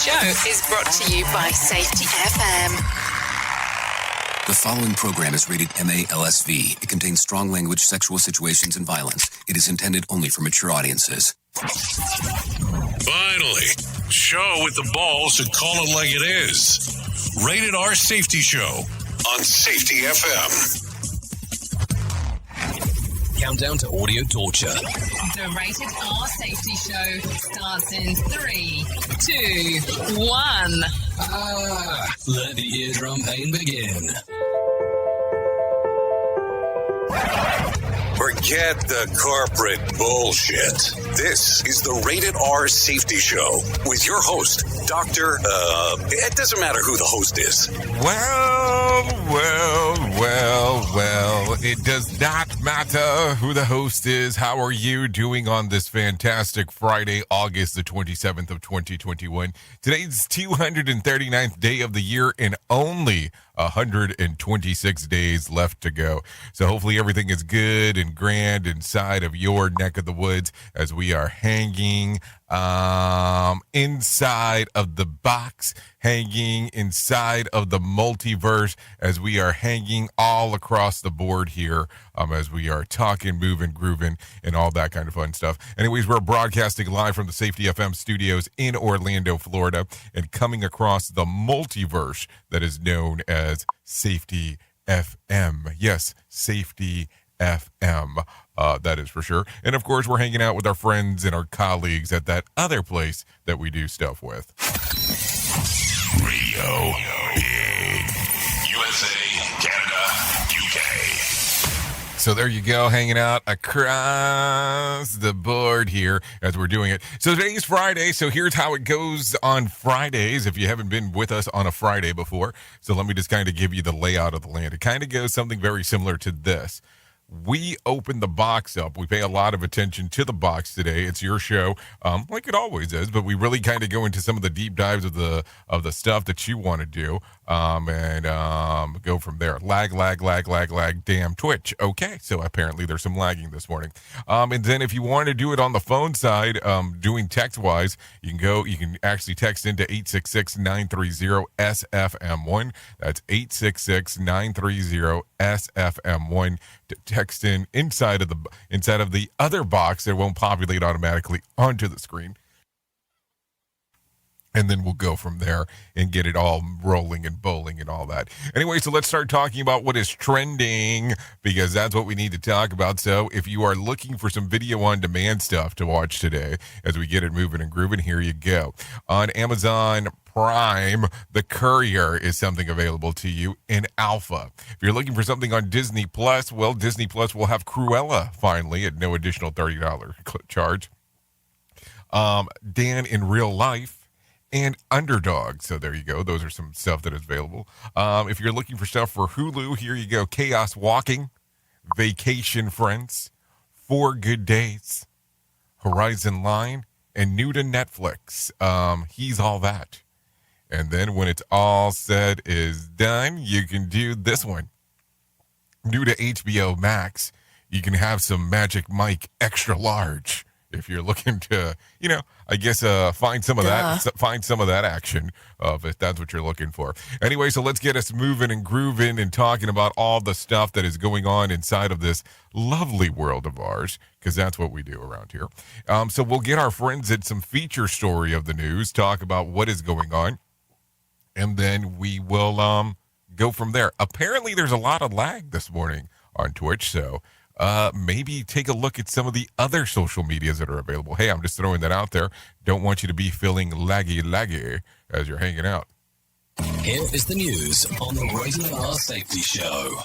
show is brought to you by Safety FM. The following program is rated MALSV. It contains strong language, sexual situations, and violence. It is intended only for mature audiences. Finally, show with the balls to call it like it is. Rated R Safety Show on Safety FM. Countdown to audio torture. The Rated R Safety Show starts in 3, 2, 1. Let the eardrum pain begin. Forget the corporate bullshit. This is the Rated R Safety Show with your host, Dr. It doesn't matter who the host is. Well, it does not matter who the host is. How are you doing on this fantastic Friday, August the 27th of 2021? Today's 239th day of the year and only 126 days left to go. So hopefully everything is good and grand inside of your neck of the woods as we are hanging inside of the box, hanging inside of the multiverse, as we are hanging all across the board here, as we are talking, moving, grooving, and all that kind of fun stuff. Anyways, we're broadcasting live from the Safety FM studios in Orlando, Florida, and coming across the multiverse that is known as Safety FM. Yes, Safety FM. That is for sure. And of course, we're hanging out with our friends and our colleagues at that other place that we do stuff with. Radio Big. USA, Canada, UK. So there you go, hanging out across the board here as we're doing it. So today's Friday, so here's how it goes on Fridays, if you haven't been with us on a Friday before. So let me just kind of give you the layout of the land. It kind of goes something very similar to this. We open the box up. We pay a lot of attention to the box today. It's your show, like it always is, but we really kind of go into some of the deep dives of the stuff that you want to do, and go from there. Lag, damn Twitch. Okay, so apparently there's some lagging this morning. And then if you want to do it on the phone side, doing text-wise, you can actually text into 866-930-SFM1. That's 866-930-SFM1 to text in inside of the other box that won't populate automatically onto the screen. And then we'll go from there and get it all rolling and bowling and all that. Anyway, so let's start talking about what is trending, because that's what we need to talk about. So if you are looking for some video on demand stuff to watch today as we get it moving and grooving, here you go. On Amazon Prime, The Courier is something available to you in alpha. If you're looking for something on Disney Plus, well, Disney Plus will have Cruella finally at no additional $30 charge. Dan in Real Life and Underdog. So there you go. Those are some stuff that is available. If you're looking for stuff for Hulu, here you go. Chaos Walking, Vacation Friends, 4 Good Days, Horizon Line, and new to Netflix, He's All That. And then when it's all said is done, you can do this one. New to HBO Max, you can have some Magic Mike extra large. If you're looking to, find some of that action, if that's what you're looking for. Anyway, so let's get us moving and grooving and talking about all the stuff that is going on inside of this lovely world of ours, because that's what we do around here. So we'll get our friends at some feature story of the news, talk about what is going on, and then we will go from there. Apparently, there's a lot of lag this morning on Twitch, so maybe take a look at some of the other social medias that are available. Hey, I'm just throwing that out there. Don't want you to be feeling laggy as you're hanging out. Here is the news on the Rated R Safety Show.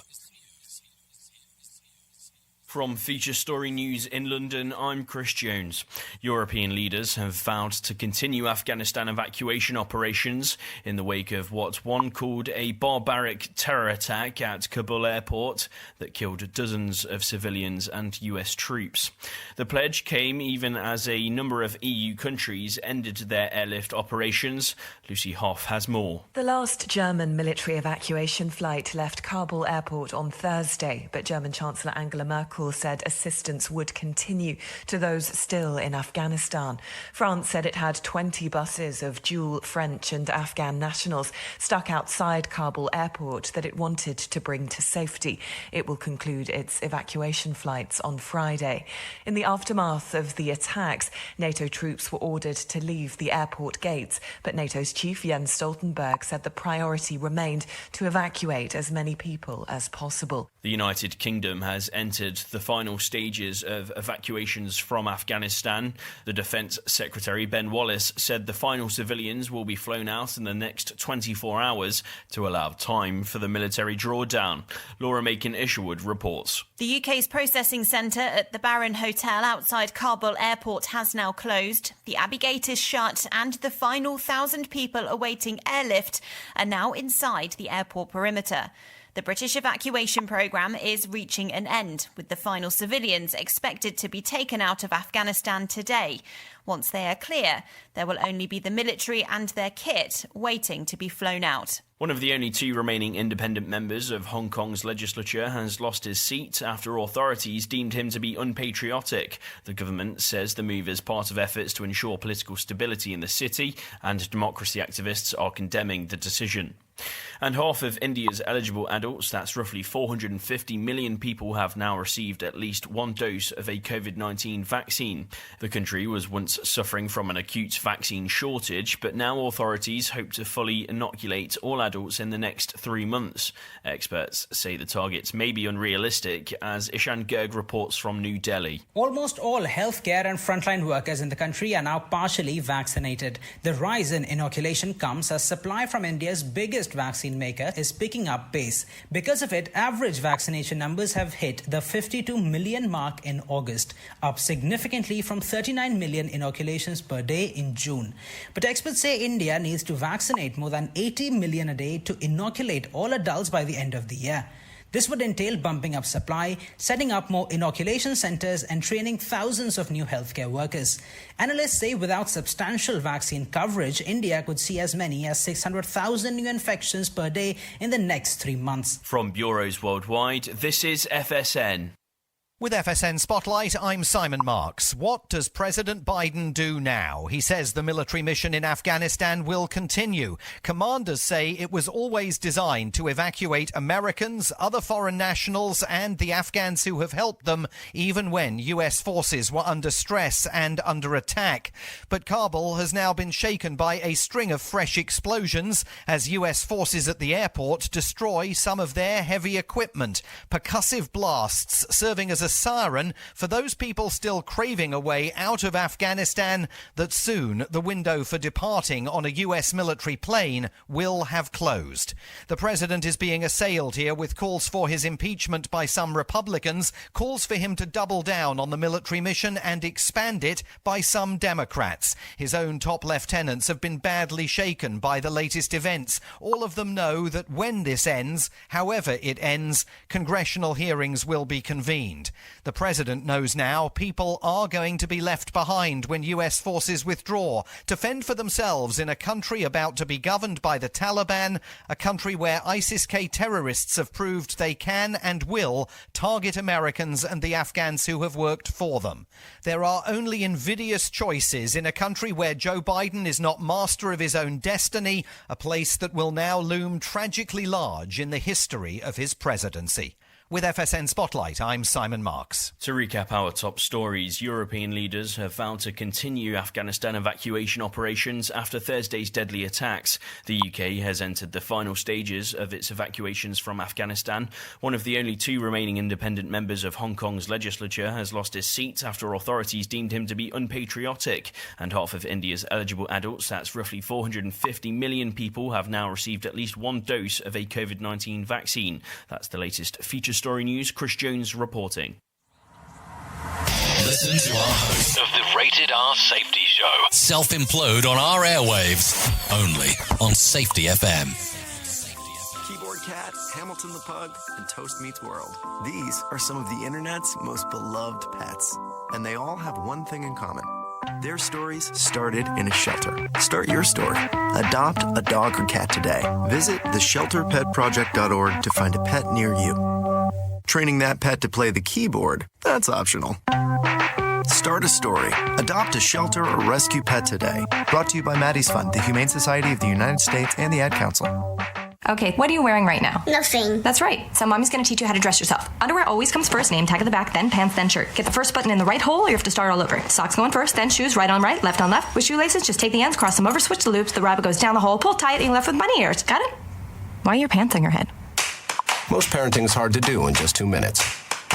From Feature Story News in London, I'm Chris Jones. European leaders have vowed to continue Afghanistan evacuation operations in the wake of what one called a barbaric terror attack at Kabul airport that killed dozens of civilians and US troops. The pledge came even as a number of EU countries ended their airlift operations. Lucy Hoff has more. The last German military evacuation flight left Kabul airport on Thursday, but German Chancellor Angela Merkel people said assistance would continue to those still in Afghanistan. France said it had 20 buses of dual French and Afghan nationals stuck outside Kabul airport that it wanted to bring to safety. It will conclude its evacuation flights on Friday. In the aftermath of the attacks, NATO troops were ordered to leave the airport gates, but NATO's chief Jens Stoltenberg said the priority remained to evacuate as many people as possible. The United Kingdom has entered the final stages of evacuations from Afghanistan. The Defence Secretary Ben Wallace said the final civilians will be flown out in the next 24 hours to allow time for the military drawdown. Laura Macon-Isherwood reports. The UK's processing centre at the Baron Hotel outside Kabul airport has now closed. The Abbey Gate is shut and the final 1,000 people awaiting airlift are now inside the airport perimeter. The British evacuation programme is reaching an end, with the final civilians expected to be taken out of Afghanistan today. Once they are clear, there will only be the military and their kit waiting to be flown out. One of the only two remaining independent members of Hong Kong's legislature has lost his seat after authorities deemed him to be unpatriotic. The government says the move is part of efforts to ensure political stability in the city, and democracy activists are condemning the decision. And half of India's eligible adults, that's roughly 450 million people, have now received at least one dose of a COVID-19 vaccine. The country was once suffering from an acute vaccine shortage, but now authorities hope to fully inoculate all adults in the next 3 months. Experts say the targets may be unrealistic, as Ishan Gerg reports from New Delhi. Almost all healthcare and frontline workers in the country are now partially vaccinated. The rise in inoculation comes as supply from India's biggest vaccine maker is picking up pace. Because of it, average vaccination numbers have hit the 52 million mark in August, up significantly from 39 million inoculations per day in June. But experts say India needs to vaccinate more than 80 million a day to inoculate all adults by the end of the year. This would entail bumping up supply, setting up more inoculation centres and training thousands of new healthcare workers. Analysts say without substantial vaccine coverage, India could see as many as 600,000 new infections per day in the next 3 months. From bureaus worldwide, this is FSN. With FSN Spotlight, I'm Simon Marks. What does President Biden do now? He says the military mission in Afghanistan will continue. Commanders say it was always designed to evacuate Americans, other foreign nationals, and the Afghans who have helped them, even when US forces were under stress and under attack. But Kabul has now been shaken by a string of fresh explosions as US forces at the airport destroy some of their heavy equipment. Percussive blasts serving as a siren for those people still craving a way out of Afghanistan that soon the window for departing on a US military plane will have closed. The president is being assailed here with calls for his impeachment by some Republicans, calls for him to double down on the military mission and expand it by some Democrats. His own top lieutenants have been badly shaken by the latest events. All of them know that when this ends, however it ends, congressional hearings will be convened. The president knows now people are going to be left behind when US forces withdraw to fend for themselves in a country about to be governed by the Taliban, a country where ISIS-K terrorists have proved they can and will target Americans and the Afghans who have worked for them. There are only invidious choices in a country where Joe Biden is not master of his own destiny, a place that will now loom tragically large in the history of his presidency. With FSN Spotlight, I'm Simon Marks. To recap our top stories, European leaders have vowed to continue Afghanistan evacuation operations after Thursday's deadly attacks. The UK has entered the final stages of its evacuations from Afghanistan. One of the only two remaining independent members of Hong Kong's legislature has lost his seat after authorities deemed him to be unpatriotic. And half of India's eligible adults, that's roughly 450 million people, have now received at least one dose of a COVID-19 vaccine. That's the latest feature story news. Chris Jones reporting. Listen to our host Of the Rated R Safety Show. self-implode on our airwaves, only on Safety FM. Keyboard Cat, Hamilton the Pug, and Toast Meets World. These are some of the internet's most beloved pets, and they all have one thing in common. Their stories started in a shelter. Start your story. Adopt a dog or cat today. Visit theshelterpetproject.org to find a pet near you. Training that pet to play the keyboard, that's optional. Start a story. Adopt a shelter or rescue pet today. Brought to you by Maddie's Fund, the Humane Society of the United States, and the Ad Council. Okay, what are you wearing right now? Nothing. That's right. So mommy's going to teach you how to dress yourself. Underwear always comes first, name tag at the back, then pants, then shirt. Get the first button in the right hole or you have to start all over. Socks going first, then shoes, right on right, left on left. With shoelaces, just take the ends, cross them over, switch the loops, the rabbit goes down the hole, pull tight, and you're left with bunny ears. Got it? Why are your pants on your head? Most parenting is hard to do in just 2 minutes.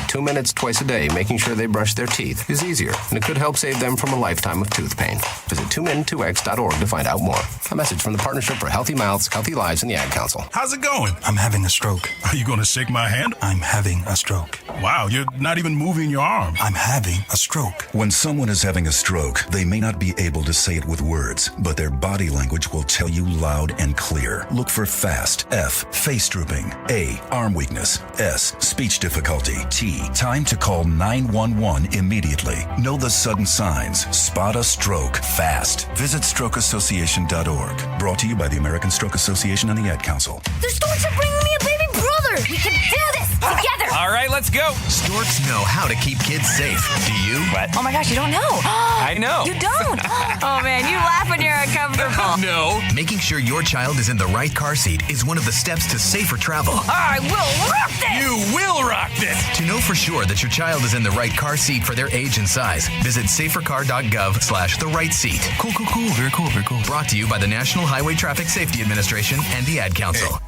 2 minutes twice a day making sure they brush their teeth is easier, and it could help save them from a lifetime of tooth pain. Visit 2min2x.org to find out more. A message from the Partnership for Healthy Mouths, Healthy Lives, and the Ad Council. How's it going? I'm having a stroke. Are you going to shake my hand? I'm having a stroke. Wow, you're not even moving your arm. I'm having a stroke. When someone is having a stroke, they may not be able to say it with words, but their body language will tell you loud and clear. Look for FAST. F, face drooping. A, arm weakness. S, speech difficulty. T, time to call 911 immediately. Know the sudden signs. Spot a stroke fast. Visit strokeassociation.org. Brought to you by the American Stroke Association and the Ad Council. The storks are bringing me a baby brother. We can do this together. All right, let's go. Storks know how to keep kids safe. Do you? What? Oh my gosh, you don't know. I know. You don't. Oh man, you laugh when you're uncomfortable. No. Making sure your child is in the right car seat is one of the steps to safer travel. I will rock this. You will rock this. To know for sure that your child is in the right car seat for their age and size, visit safercar.gov/the right seat. Cool. Very cool. Brought to you by the National Highway Traffic Safety Administration and the Ad Council. Hey,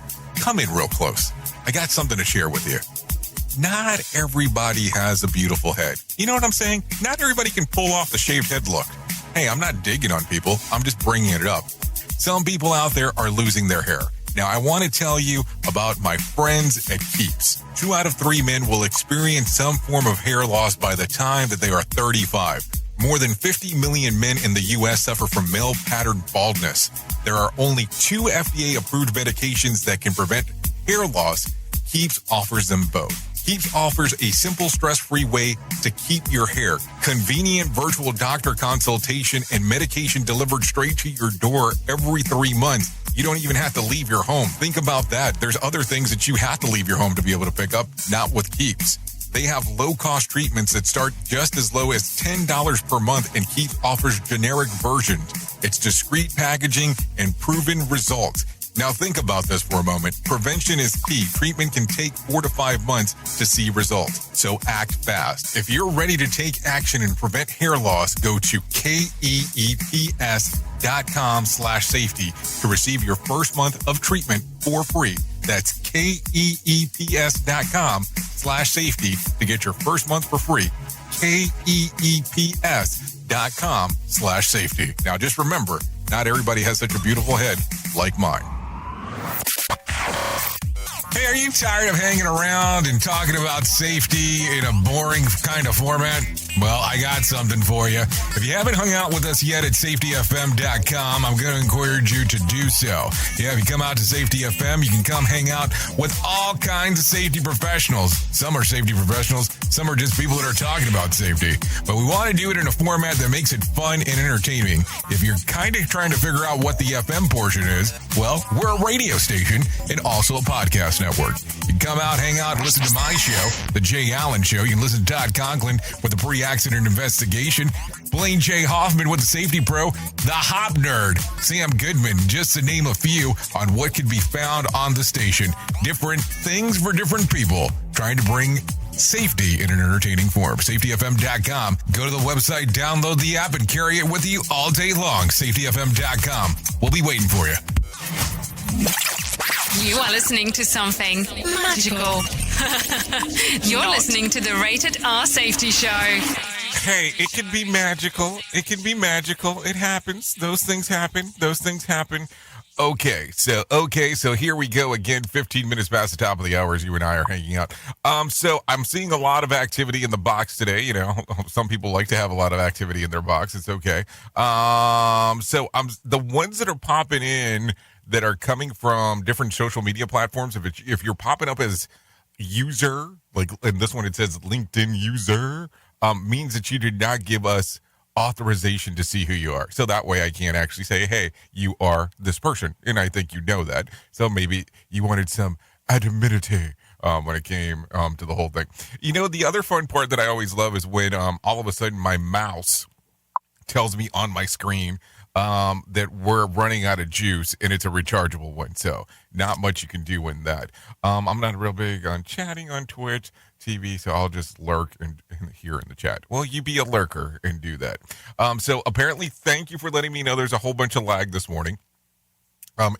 come in real close. I got something to share with you. Not everybody has a beautiful head. You know what I'm saying? Not everybody can pull off the shaved head look. Hey, I'm not digging on people. I'm just bringing it up. Some people out there are losing their hair. Now, I want to tell you about my friends at Keeps. 2 out of 3 men will experience some form of hair loss by the time that they are 35. More than 50 million men in the U.S. suffer from male pattern baldness. There are only 2 FDA-approved medications that can prevent hair loss. Keeps offers them both. Keeps offers a simple, stress-free way to keep your hair. Convenient virtual doctor consultation and medication delivered straight to your door every 3 months. You don't even have to leave your home. Think about that. There's other things that you have to leave your home to be able to pick up, not with Keeps. They have low-cost treatments that start just as low as $10 per month, and Keeps offers generic versions. It's discreet packaging and proven results. Now think about this for a moment. Prevention is key. Treatment can take 4 to 5 months to see results. So act fast. If you're ready to take action and prevent hair loss, go to keeps.com/safety to receive your first month of treatment for free. That's keeps.com/safety to get your first month for free. keeps.com/safety. Now just remember, not everybody has such a beautiful head like mine. Hey, are you tired of hanging around and talking about safety in a boring kind of format? Well, I got something for you. If you haven't hung out with us yet at safetyfm.com, I'm going to encourage you to do so. Yeah, if you come out to Safety FM, you can come hang out with all kinds of safety professionals. Some are safety professionals, some are just people that are talking about safety. But we want to do it in a format that makes it fun and entertaining. If you're kind of trying to figure out what the FM portion is, well, we're a radio station and also a podcast network. You can come out, hang out, and listen to my show, The Jay Allen Show. You can listen to Todd Conklin with the pre-accident investigation, Blaine J. Hoffman with the Safety Pro, The Hop Nerd, Sam Goodman, just to name a few on what can be found on the station. Different things for different people, trying to bring safety in an entertaining form. SafetyFM.com. Go to the website, download the app, and carry it with you all day long. SafetyFM.com. We'll be waiting for you. You are listening to something magical. You're listening to the Rated R Safety Show. Hey, it can be magical. It can be magical. It happens. Those things happen. Okay, so here we go again. 15 minutes past the top of the hour as you and I are hanging out. So I'm seeing a lot of activity in the box today. You know, some people like to have a lot of activity in their box. It's okay. So the ones that are popping in that are coming from different social media platforms. If you're popping up as user, like in this one it says LinkedIn user, means that you did not give us authorization to see who you are. So that way I can't actually say, hey, you are this person. And I think you know that. So maybe you wanted some anonymity when it came to the whole thing. You know, the other fun part that I always love is when all of a sudden my mouse tells me on my screen that we're running out of juice, and it's a rechargeable one. So not much you can do in that. I'm not real big on chatting on Twitch TV, so I'll just lurk here in the chat. Well, you be a lurker and do that. So apparently, thank you for letting me know there's a whole bunch of lag this morning.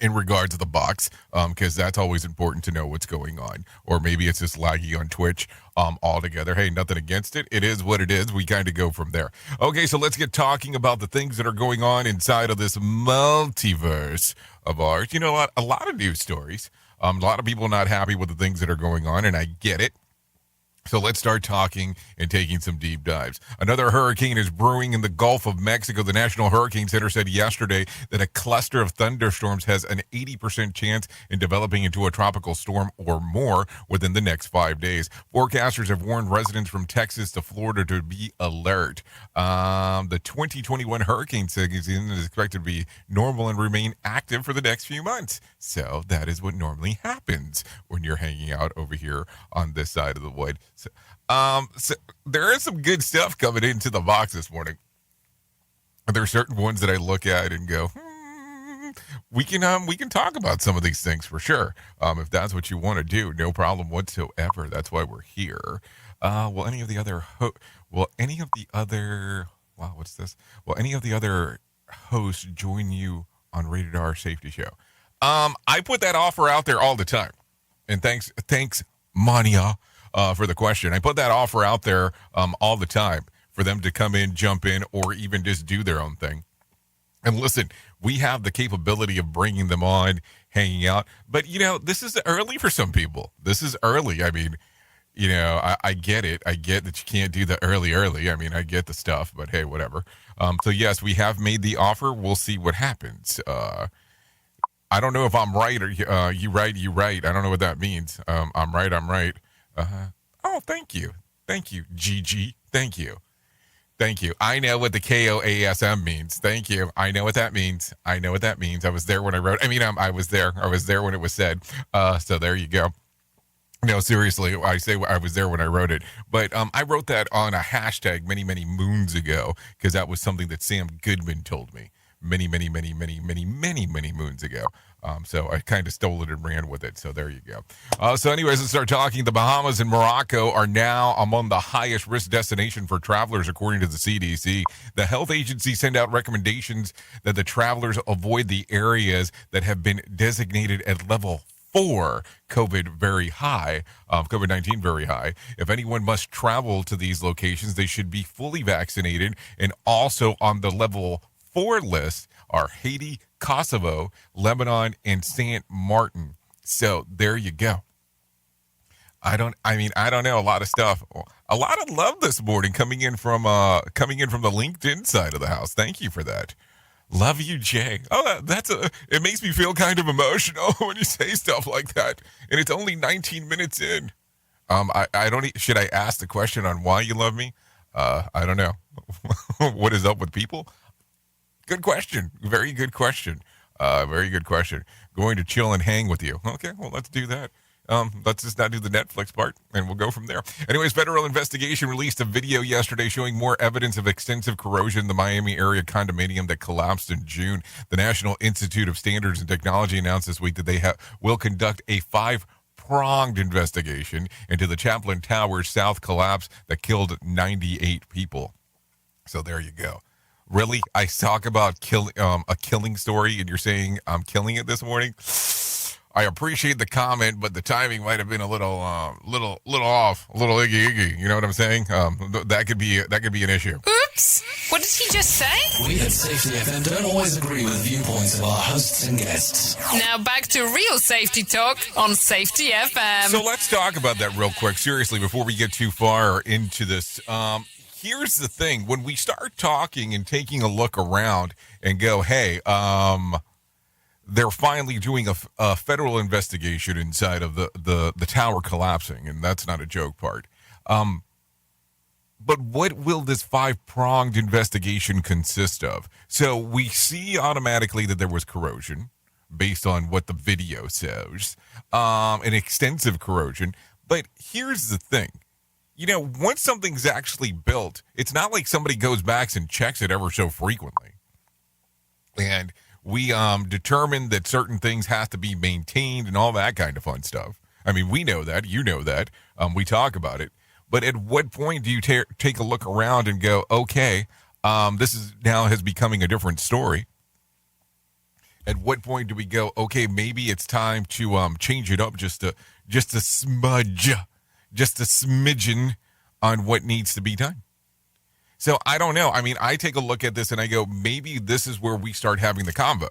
In regards to the box, because that's always important to know what's going on. Or maybe it's just laggy on Twitch altogether. Hey, nothing against it. It is what it is. We kind of go from there. Okay, so let's get talking about the things that are going on inside of this multiverse of ours. You know, a lot of news stories. A lot of people not happy with the things that are going on, and I get it. So let's start talking and taking some deep dives. Another hurricane is brewing in the Gulf of Mexico. The National Hurricane Center said yesterday that a cluster of thunderstorms has an 80% chance in developing into a tropical storm or more within the next 5 days. Forecasters have warned residents from Texas to Florida to be alert. The 2021 hurricane season is expected to be normal and remain active for the next few months. So that is what normally happens when you're hanging out over here on this side of the wood. So there is some good stuff coming into the box this morning. There are certain ones that I look at and go, we can talk about some of these things for sure. If that's what you want to do, no problem whatsoever. That's why we're here. Will any of the other hosts join you on Rated R Safety Show? I put that offer out there all the time, and thanks, Mania. For the question. I put that offer out there all the time for them to come in, jump in, or even just do their own thing. And listen, we have the capability of bringing them on, hanging out. But, you know, this is early for some people. This is early. I mean, you know, I get it. I get that you can't do the early. I mean, I get the stuff, but hey, whatever. So, yes, we have made the offer. We'll see what happens. I don't know if I'm right or you right. I don't know what that means. I'm right. Oh, thank you, Gigi. Thank you. I know what the KOASM means. Thank you. I know what that means. I was there when I wrote. I was there. I was there when it was said. So there you go. No, seriously, I say I was there when I wrote it. But I wrote that on a hashtag many moons ago because that was something that Sam Goodman told me many moons ago. So I kind of stole it and ran with it. So there you go. So anyways, let's start talking. The Bahamas and Morocco are now among the highest risk destination for travelers, according to the CDC. The health agency sent out recommendations that the travelers avoid the areas that have been designated at level 4 COVID-19 very high. If anyone must travel to these locations, they should be fully vaccinated. And also on the level 4 list are Haiti, Kosovo, Lebanon, and St. Martin. So there you go. I don't know, a lot of stuff. A lot of love this morning coming in from the LinkedIn side of the house. Thank you for that. Love you, Jay. Oh, it makes me feel kind of emotional when you say stuff like that. And it's only 19 minutes in. Should I ask the question on why you love me? I don't know. What is up with people? Good question. Very good question. Going to chill and hang with you. Okay, well, let's do that. Let's just not do the Netflix part, and we'll go from there. Anyways, federal investigation released a video yesterday showing more evidence of extensive corrosion in the Miami area condominium that collapsed in June. The National Institute of Standards and Technology announced this week that they will conduct a 5-pronged investigation into the Chaplin Towers South collapse that killed 98 people. So there you go. Really? I talk about a killing story, and you're saying I'm killing it this morning? I appreciate the comment, but the timing might have been a little off, a little iggy. You know what I'm saying? That could be an issue. Oops! What did he just say? We at Safety FM don't always agree with viewpoints of our hosts and guests. Now back to real safety talk on Safety FM. So let's talk about that real quick, seriously, before we get too far into this. Here's the thing. When we start talking and taking a look around and go, hey, they're finally doing a federal investigation inside of the tower collapsing, and that's not a joke part. But what will this 5-pronged investigation consist of? So we see automatically that there was corrosion. based on what the video shows. An extensive corrosion. But here's the thing. Once something's actually built, it's not like somebody goes back and checks it ever so frequently. And we determine that certain things have to be maintained and all that kind of fun stuff. I mean, we know that. You know that. We talk about it. But at what point do you take a look around and go, okay, this is now has becoming a different story? At what point do we go, okay, maybe it's time to change it up just a smudge, just a smidgen on what needs to be done? So I don't know. I mean, I take a look at this and I go, maybe this is where we start having the convo.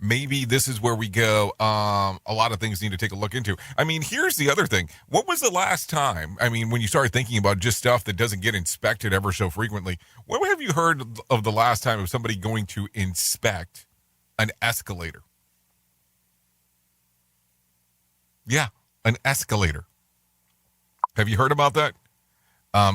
Maybe this is where we go, a lot of things need to take a look into. I mean, here's the other thing. What was the last time, when you started thinking about just stuff that doesn't get inspected ever so frequently, when have you heard of the last time of somebody going to inspect an escalator? Yeah, an escalator. Have you heard about that?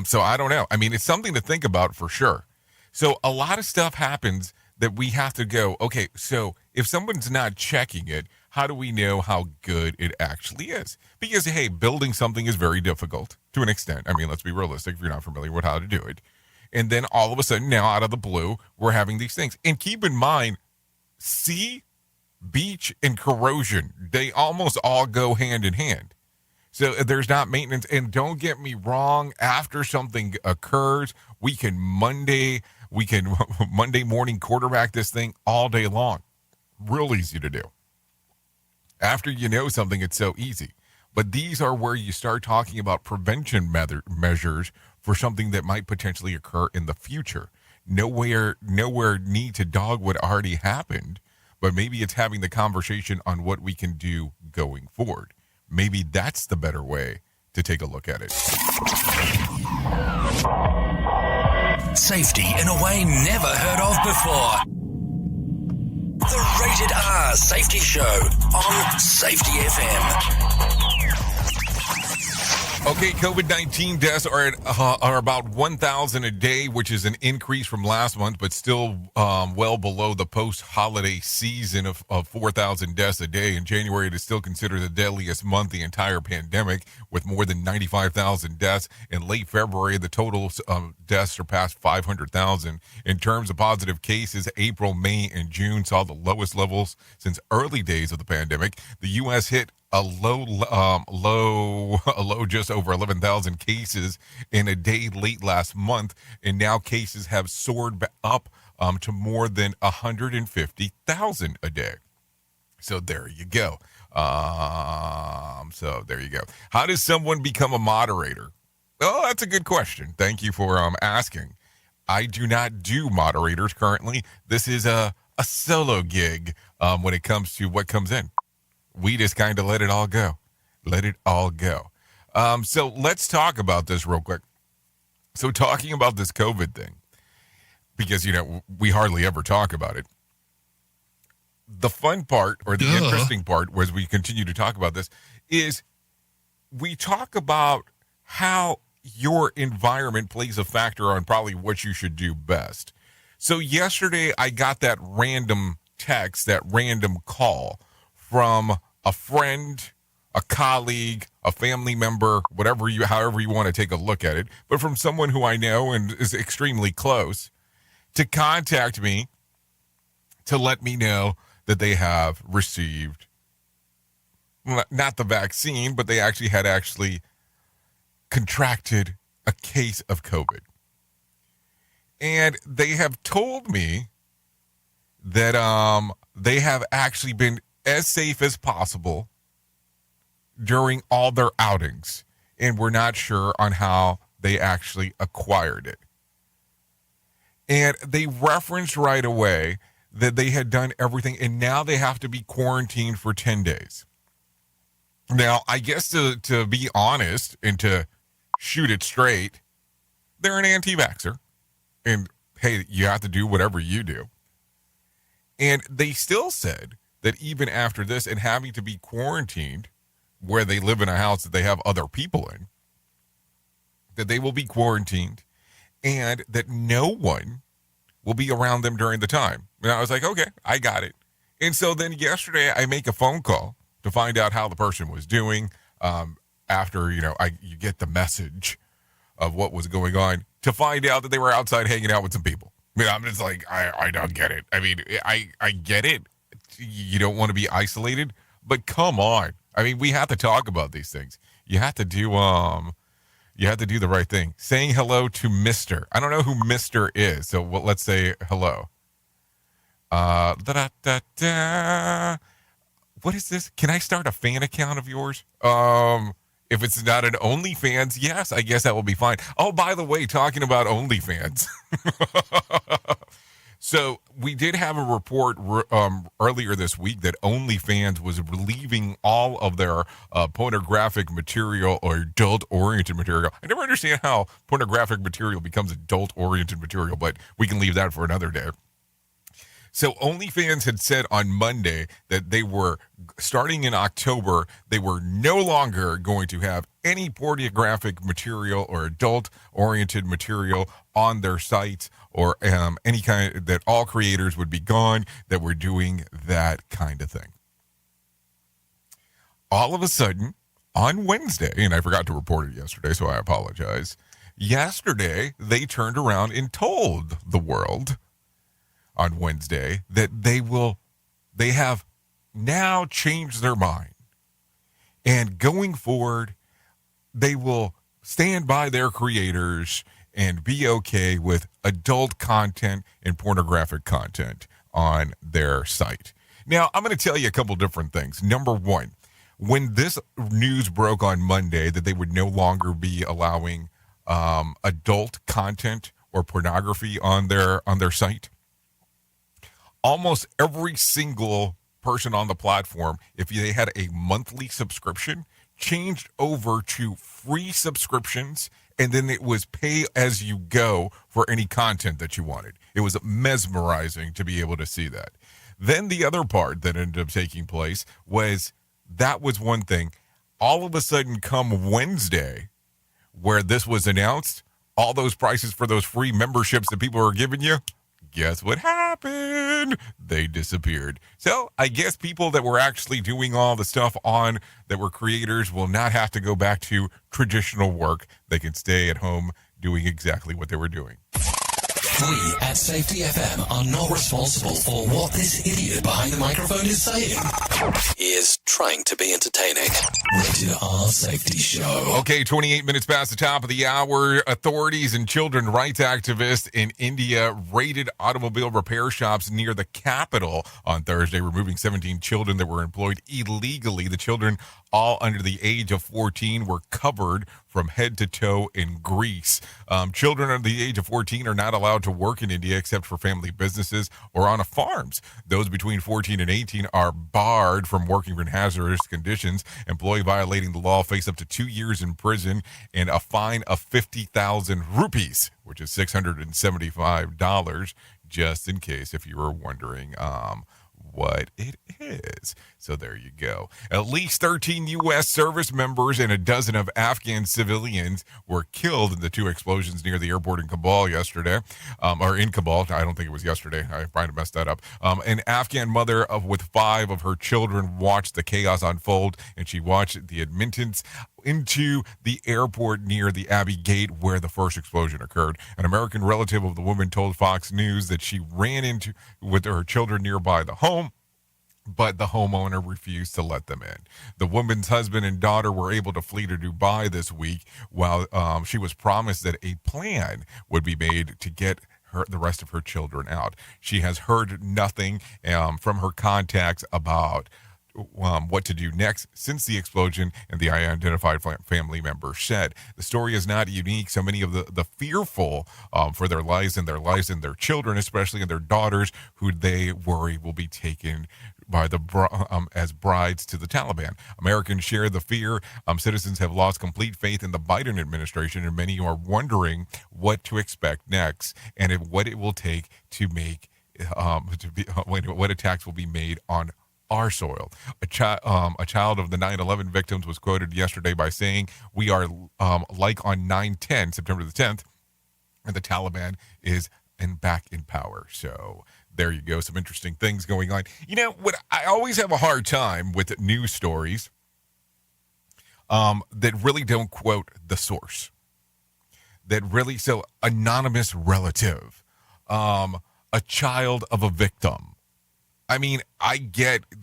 So I don't know. I mean, it's something to think about for sure. So a lot of stuff happens that we have to go, okay, so if someone's not checking it, how do we know how good it actually is? Because, hey, building something is very difficult to an extent. I mean, let's be realistic if you're not familiar with how to do it. And then all of a sudden, now out of the blue, we're having these things. And keep in mind, sea, beach, and corrosion, they almost all go hand in hand. So there's not maintenance. And don't get me wrong, after something occurs, we can Monday morning quarterback this thing all day long. Real easy to do. After you know something, it's so easy. But these are where you start talking about prevention measures for something that might potentially occur in the future. Nowhere need to dog what already happened, but maybe it's having the conversation on what we can do going forward. Maybe that's the better way to take a look at it. Safety in a way never heard of before. The Rated R Safety Show on Safety FM. Okay, COVID-19 deaths are about 1,000 a day, which is an increase from last month, but still well below the post-holiday season of 4,000 deaths a day. In January, it is still considered the deadliest month in the entire pandemic, with more than 95,000 deaths. In late February, the total deaths surpassed 500,000. In terms of positive cases, April, May, and June saw the lowest levels since early days of the pandemic. The U.S. hit a low just over 11,000 cases in a day late last month, and now cases have soared up to more than 150,000 a day. So there you go. How does someone become a moderator? Oh, that's a good question. Thank you for asking. I do not do moderators currently. This is a solo gig when it comes to what comes in. We just kind of let it all go. So let's talk about this real quick. So talking about this COVID thing, because, we hardly ever talk about it. The fun part, or the interesting part, as we continue to talk about this, is we talk about how your environment plays a factor on probably what you should do best. So yesterday I got that random text, that random call from a friend, a colleague, a family member, however you want to take a look at it, but from someone who I know and is extremely close, to contact me to let me know that they have received, not the vaccine, but they actually contracted a case of COVID. And they have told me that they have actually been as safe as possible during all their outings, and we're not sure on how they actually acquired it. And they referenced right away that they had done everything, and now they have to be quarantined for 10 days. Now, I guess to be honest and to shoot it straight, they're an anti-vaxxer, and hey, you have to do whatever you do. And they still said that even after this and having to be quarantined where they live in a house that they have other people in, that they will be quarantined and that no one will be around them during the time. And I was like, okay, I got it. And so then yesterday I make a phone call to find out how the person was doing after, you get the message of what was going on, to find out that they were outside hanging out with some people. I mean, I'm just like, I don't get it. I mean, I get it. You don't want to be isolated, but come on. I mean, we have to talk about these things. You have to do the right thing. Saying hello to Mr. I don't know who Mr. is, so let's say hello. What is this? Can I start a fan account of yours? If it's not an OnlyFans, yes, I guess that will be fine. Oh, by the way, talking about OnlyFans. So we did have a report earlier this week that OnlyFans was relieving all of their pornographic material or adult-oriented material. I never understand how pornographic material becomes adult-oriented material, but we can leave that for another day. So OnlyFans had said on Monday that they were, starting in October, they were no longer going to have any pornographic material or adult-oriented material on their sites, or any kind, that all creators would be gone that were doing that kind of thing. All of a sudden, on Wednesday, and I forgot to report it yesterday, so I apologize. Yesterday, they turned around and told the world on Wednesday that they have now changed their mind. And going forward, they will stand by their creators and be okay with adult content and pornographic content on their site. Now, I'm going to tell you a couple different things. Number one, when this news broke on Monday that they would no longer be allowing adult content or pornography on their site, almost every single person on the platform, if they had a monthly subscription, changed over to free subscriptions, and then it was pay as you go for any content that you wanted. It was mesmerizing to be able to see that. Then the other part that ended up taking place was, that was one thing. All of a sudden, come Wednesday, where this was announced, all those prices for those free memberships that people are giving you, guess what happened? They disappeared. So I guess people that were actually doing all the stuff on, that were creators, will not have to go back to traditional work. They can stay at home doing exactly what they were doing. We at Safety FM are not responsible for what this idiot behind the microphone is saying. He is trying to be entertaining. Rated R Safety Show. Okay, 28 minutes past the top of the hour. Authorities and children rights activists in India raided automobile repair shops near the capital on Thursday, removing 17 children that were employed illegally. The children, all under the age of 14, were covered from head to toe in grease. Children under the age of 14 are not allowed to work in India except for family businesses or on farms. Those between 14 and 18 are barred from working in hazardous conditions. Employee violating the law face up to 2 years in prison and a fine of 50,000 rupees, which is $675, just in case if you were wondering what it is. So there you go. At least 13 U.S. service members and a dozen of Afghan civilians were killed in the two explosions near the airport in Kabul yesterday, or in Kabul. I don't think it was yesterday. I might have messed that up. An Afghan mother with 5 of her children watched the chaos unfold, and she watched the admittance into the airport near the Abbey Gate where the first explosion occurred. An American relative of the woman told Fox News that she ran into with her children nearby the home, but the homeowner refused to let them in. The woman's husband and daughter were able to flee to Dubai this week, while she was promised that a plan would be made to get the rest of her children out. She has heard nothing from her contacts about what to do next since the explosion, and the unidentified family member said. The story is not unique. So many of the fearful for their lives and their children, especially and their daughters, who they worry will be taken by as brides to the Taliban. Americans share the fear. Citizens have lost complete faith in the Biden administration, and many are wondering what to expect next and what it will take to make what attacks will be made on our soil. A child of the 9/11 victims was quoted yesterday by saying, "We are like on 9/10, September the 10th, and the Taliban is back in power." So there you go. Some interesting things going on. You know what? I always have a hard time with news stories that really don't quote the source. That really, so anonymous relative, a child of a victim. I mean,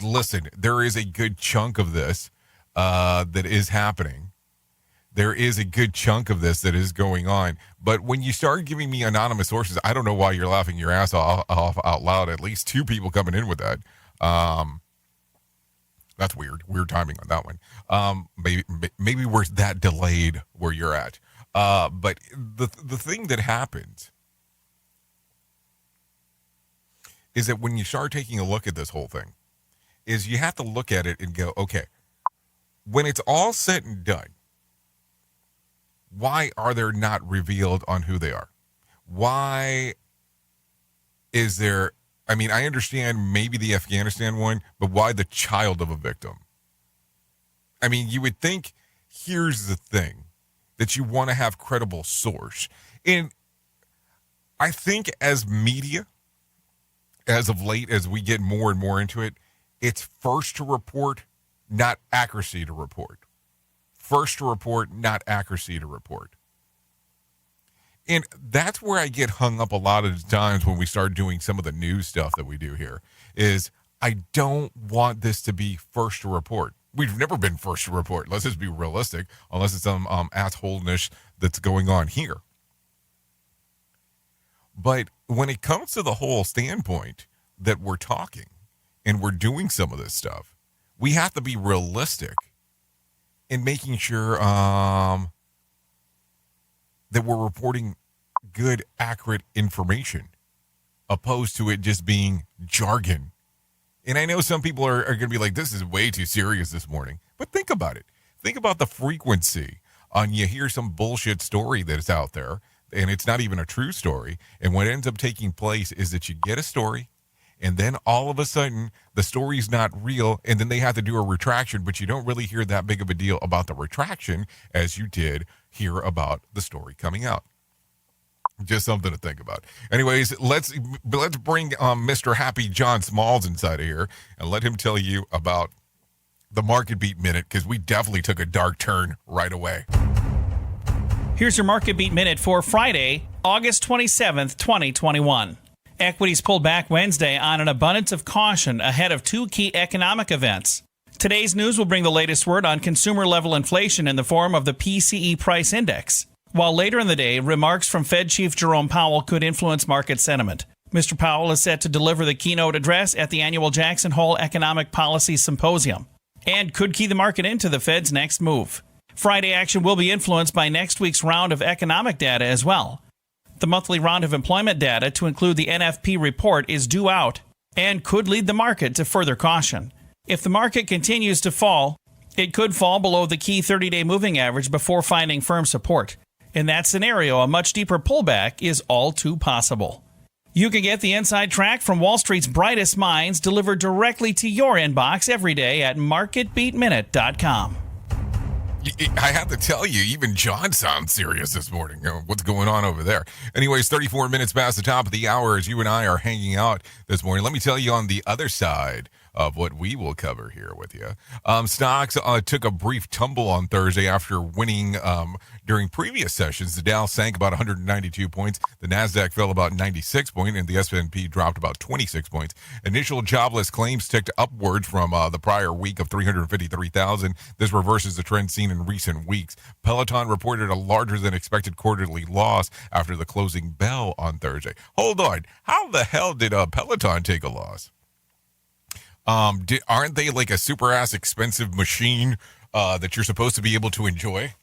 listen, there is a good chunk of this that is happening. There is a good chunk of this that is going on. But when you start giving me anonymous sources, I don't know why you're laughing your ass off out loud. At least 2 people coming in with that. That's weird. Weird timing on that one. Maybe we're that delayed where you're at. But the thing that happens is that when you start taking a look at this whole thing, is you have to look at it and go, okay, when it's all said and done, why are they not revealed on who they are? Why is there, I mean, I understand maybe the Afghanistan one, but why the child of a victim? I mean, you would think, here's the thing, that you want to have credible source. And I think as media, as of late, as we get more and more into it, it's first to report, not accuracy to report. First to report, not accuracy to report. And that's where I get hung up a lot of times when we start doing some of the news stuff that we do here, is I don't want this to be first to report. We've never been first to report. Let's just be realistic, unless it's some assholeness that's going on here. But when it comes to the whole standpoint that we're talking and we're doing some of this stuff, we have to be realistic in making sure that we're reporting good, accurate information, opposed to it just being jargon. And I know some people are going to be like, this is way too serious this morning. But think about it. Think about the frequency on you hear some bullshit story that is out there, and it's not even a true story. And what ends up taking place is that you get a story, and then all of a sudden, the story's not real, and then they have to do a retraction, but you don't really hear that big of a deal about the retraction as you did hear about the story coming out. Just something to think about. Anyways, let's bring Mr. Happy John Smalls inside of here and let him tell you about the Market Beat Minute, because we definitely took a dark turn right away. Here's your Market Beat Minute for Friday, August 27th, 2021. Equities pulled back Wednesday on an abundance of caution ahead of 2 key economic events. Today's news will bring the latest word on consumer-level inflation in the form of the PCE price index, while later in the day, remarks from Fed Chief Jerome Powell could influence market sentiment. Mr. Powell is set to deliver the keynote address at the annual Jackson Hole Economic Policy Symposium and could key the market into the Fed's next move. Friday action will be influenced by next week's round of economic data as well. The monthly round of employment data, to include the NFP report, is due out and could lead the market to further caution. If the market continues to fall, it could fall below the key 30-day moving average before finding firm support. In that scenario, a much deeper pullback is all too possible. You can get the inside track from Wall Street's brightest minds delivered directly to your inbox every day at marketbeatminute.com. I have to tell you, even John sounds serious this morning. What's going on over there? Anyways, 34 minutes past the top of the hour as you and I are hanging out this morning. Let me tell you on the other side of what we will cover here with you. Stocks took a brief tumble on Thursday after winning during previous sessions. The Dow sank about 192 points. The Nasdaq fell about 96 points, and the S&P dropped about 26 points. Initial jobless claims ticked upwards from the prior week of 353,000. This reverses the trend seen in recent weeks. Peloton reported a larger than expected quarterly loss after the closing bell on Thursday. Hold on. How the hell did Peloton take a loss? Aren't they like a super ass expensive machine that you're supposed to be able to enjoy,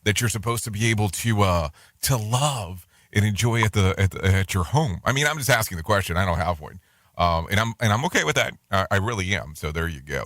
that you're supposed to be able to love and enjoy at your home? I mean, I'm just asking the question. I don't have one, and I'm okay with that. I really am. So there you go.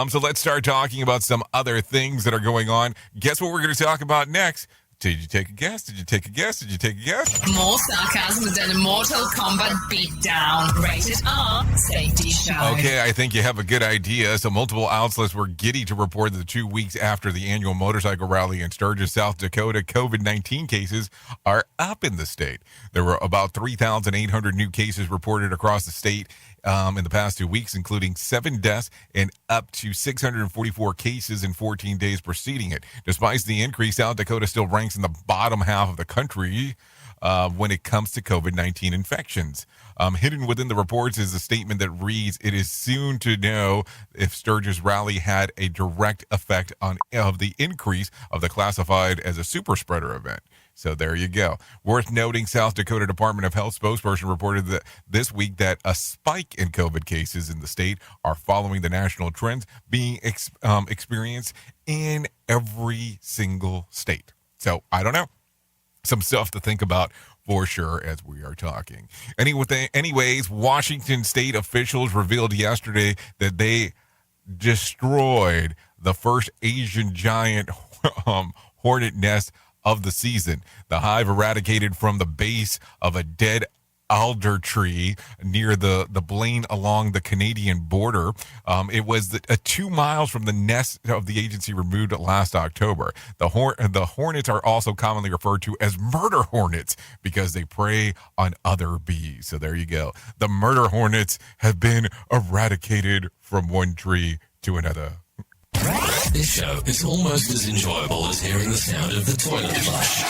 So let's start talking about some other things that are going on. Guess what we're going to talk about next? Did you take a guess? Did you take a guess? Did you take a guess? More sarcasm than a Mortal Kombat beatdown. Rated R Safety Show. Okay, I think you have a good idea. So multiple outlets were giddy to report that 2 weeks after the annual motorcycle rally in Sturgis, South Dakota, COVID-19 cases are up in the state. There were about 3,800 new cases reported across the state in the past 2 weeks, including 7 deaths and up to 644 cases in 14 days preceding it. Despite the increase, South Dakota still ranks in the bottom half of the country when it comes to COVID-19 infections. Hidden within the reports is a statement that reads, "It is soon to know if Sturgis rally had a direct effect of the increase of the classified as a super spreader event." So there you go. Worth noting, South Dakota Department of Health spokesperson reported that this week that a spike in COVID cases in the state are following the national trends being experienced in every single state. So I don't know. Some stuff to think about for sure as we are talking. Anyways, Washington state officials revealed yesterday that they destroyed the first Asian giant hornet nest of the season. The hive eradicated from the base of a dead alder tree near the Blaine along the Canadian border. It was 2 miles from the nest of the agency removed last October. The hornets are also commonly referred to as murder hornets because they prey on other bees. So there you go. The murder hornets have been eradicated from one tree to another. This show is almost as enjoyable as hearing the sound of the toilet flush.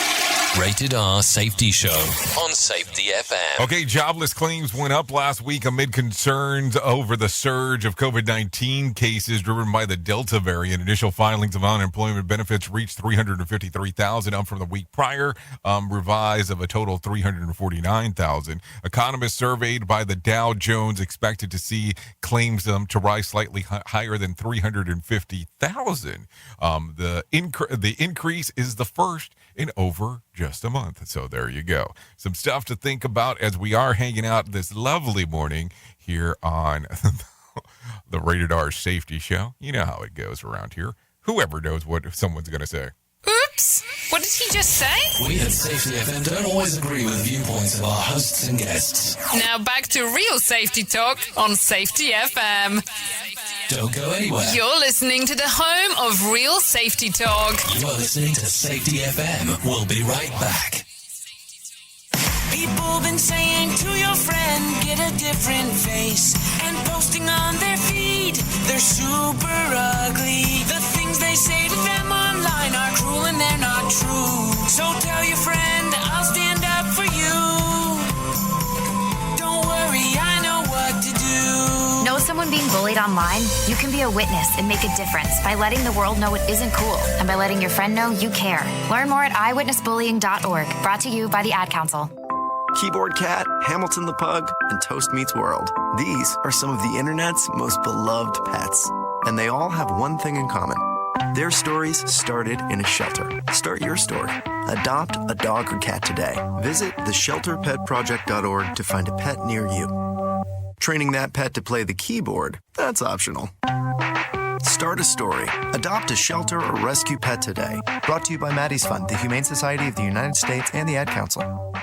Rated R Safety Show on Safety FM. Okay, jobless claims went up last week amid concerns over the surge of COVID-19 cases driven by the Delta variant. Initial filings of unemployment benefits reached 353,000, up from the week prior, revised of a total of 349,000. Economists surveyed by the Dow Jones expected to see claims to rise slightly higher than 350,000. The increase is the first in over just a month. So there you go. Some stuff to think about as we are hanging out this lovely morning here on the Rated R Safety Show. You know how it goes around here. Whoever knows what someone's going to say. Oops! What did he just say? We at Safety FM don't always agree with viewpoints of our hosts and guests. Now back to real safety talk on Safety FM. Don't go anywhere. You're listening to the home of real safety talk. You are listening to Safety FM. We'll be right back. People been saying to your friend, get a different face, and posting on their feed, they're super ugly. The things they say to them online are cruel and they're not true. So tell your friend, I'll stand up for you. Don't worry, I know what to do. Know someone being bullied online? You can be a witness and make a difference by letting the world know it isn't cool and by letting your friend know you care. Learn more at eyewitnessbullying.org. Brought to you by the Ad Council. Keyboard Cat, Hamilton the Pug, and Toast Meets World. These are some of the internet's most beloved pets. And they all have one thing in common. Their stories started in a shelter. Start your story. Adopt a dog or cat today. Visit theshelterpetproject.org to find a pet near you. Training that pet to play the keyboard, that's optional. Start a story. Adopt a shelter or rescue pet today. Brought to you by Maddie's Fund, the Humane Society of the United States, and the Ad Council.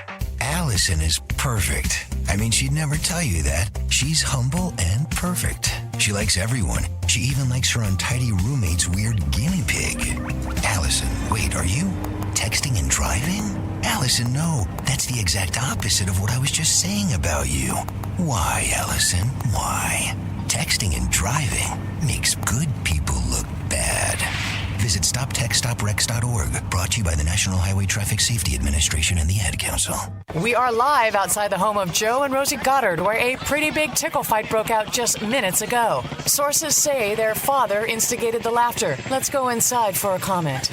Allison is perfect. I mean, she'd never tell you that. She's humble and perfect. She likes everyone. She even likes her untidy roommate's weird guinea pig. Allison, wait, are you texting and driving? Allison, no. That's the exact opposite of what I was just saying about you. Why, Allison? Why? Texting and driving makes good people look bad. Visit StopTextStopWrecks.org. Brought to you by the National Highway Traffic Safety Administration and the Ad Council. We are live outside the home of Joe and Rosie Goddard, where a pretty big tickle fight broke out just minutes ago. Sources say their father instigated the laughter. Let's go inside for a comment.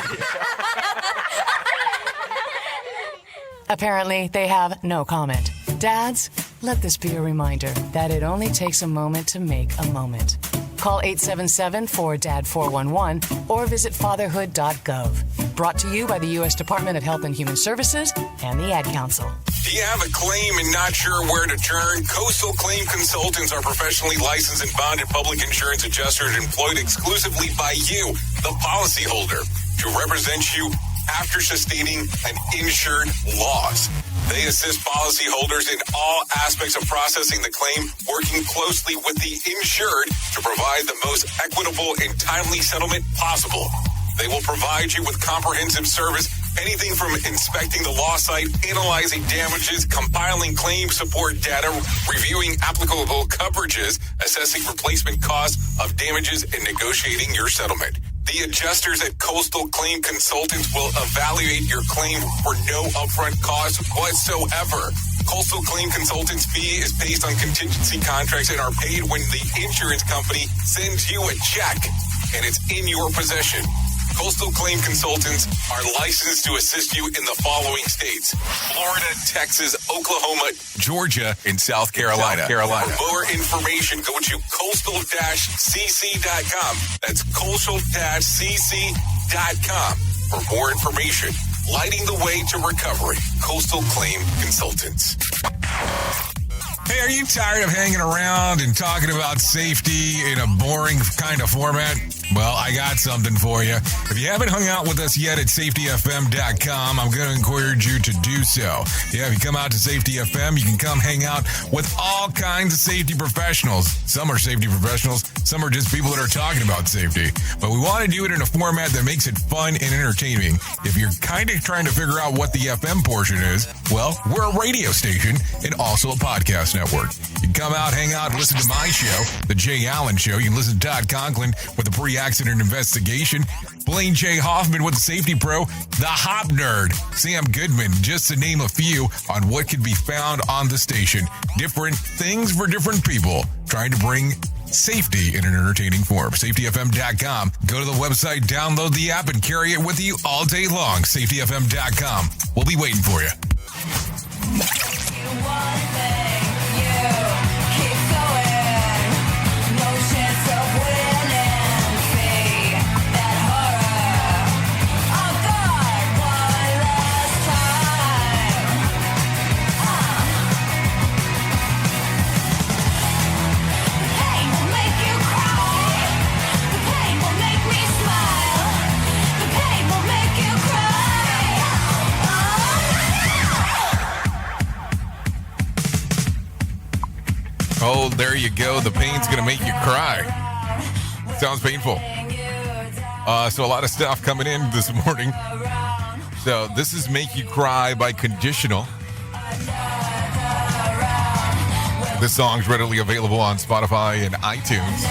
Apparently, they have no comment. Dads, let this be a reminder that it only takes a moment to make a moment. Call 877-4DAD-411 or visit fatherhood.gov. Brought to you by the U.S. Department of Health and Human Services and the Ad Council. Do you have a claim and not sure where to turn? Coastal Claim Consultants are professionally licensed and bonded public insurance adjusters employed exclusively by you, the policyholder, to represent you after sustaining an insured loss. They assist policyholders in all aspects of processing the claim, working closely with the insured to provide the most equitable and timely settlement possible. They will provide you with comprehensive service, anything from inspecting the loss site, analyzing damages, compiling claim support data, reviewing applicable coverages, assessing replacement costs of damages, and negotiating your settlement. The adjusters at Coastal Claim Consultants will evaluate your claim for no upfront cost whatsoever. Coastal Claim Consultants' fee is based on contingency contracts and are paid when the insurance company sends you a check and it's in your possession. Coastal Claim Consultants are licensed to assist you in the following states: Florida, Texas, Oklahoma, Georgia, and South Carolina. For more information, go to coastal-cc.com. That's coastal-cc.com. For more information, lighting the way to recovery. Coastal Claim Consultants. Hey, are you tired of hanging around and talking about safety in a boring kind of format? Well, I got something for you. If you haven't hung out with us yet at safetyfm.com, I'm going to encourage you to do so. Yeah, if you come out to Safety FM, you can come hang out with all kinds of safety professionals. Some are safety professionals, some are just people that are talking about safety. But we want to do it in a format that makes it fun and entertaining. If you're kind of trying to figure out what the FM portion is, well, we're a radio station and also a podcast network. You can come out, hang out, listen to my show, The Jay Allen Show. You can listen to Todd Conklin with the pre-accident investigation, Blaine J. Hoffman with the Safety Pro, the Hop Nerd, Sam Goodman, just to name a few on what can be found on the station. Different things for different people, trying to bring safety in an entertaining form. SafetyFM.com. Go to the website, download the app, and carry it with you all day long. SafetyFM.com. We'll be waiting for you. Oh, there you go. The pain's going to make you cry. Sounds painful. So a lot of stuff coming in this morning. So this is Make You Cry by Conditional. This song's readily available on Spotify and iTunes.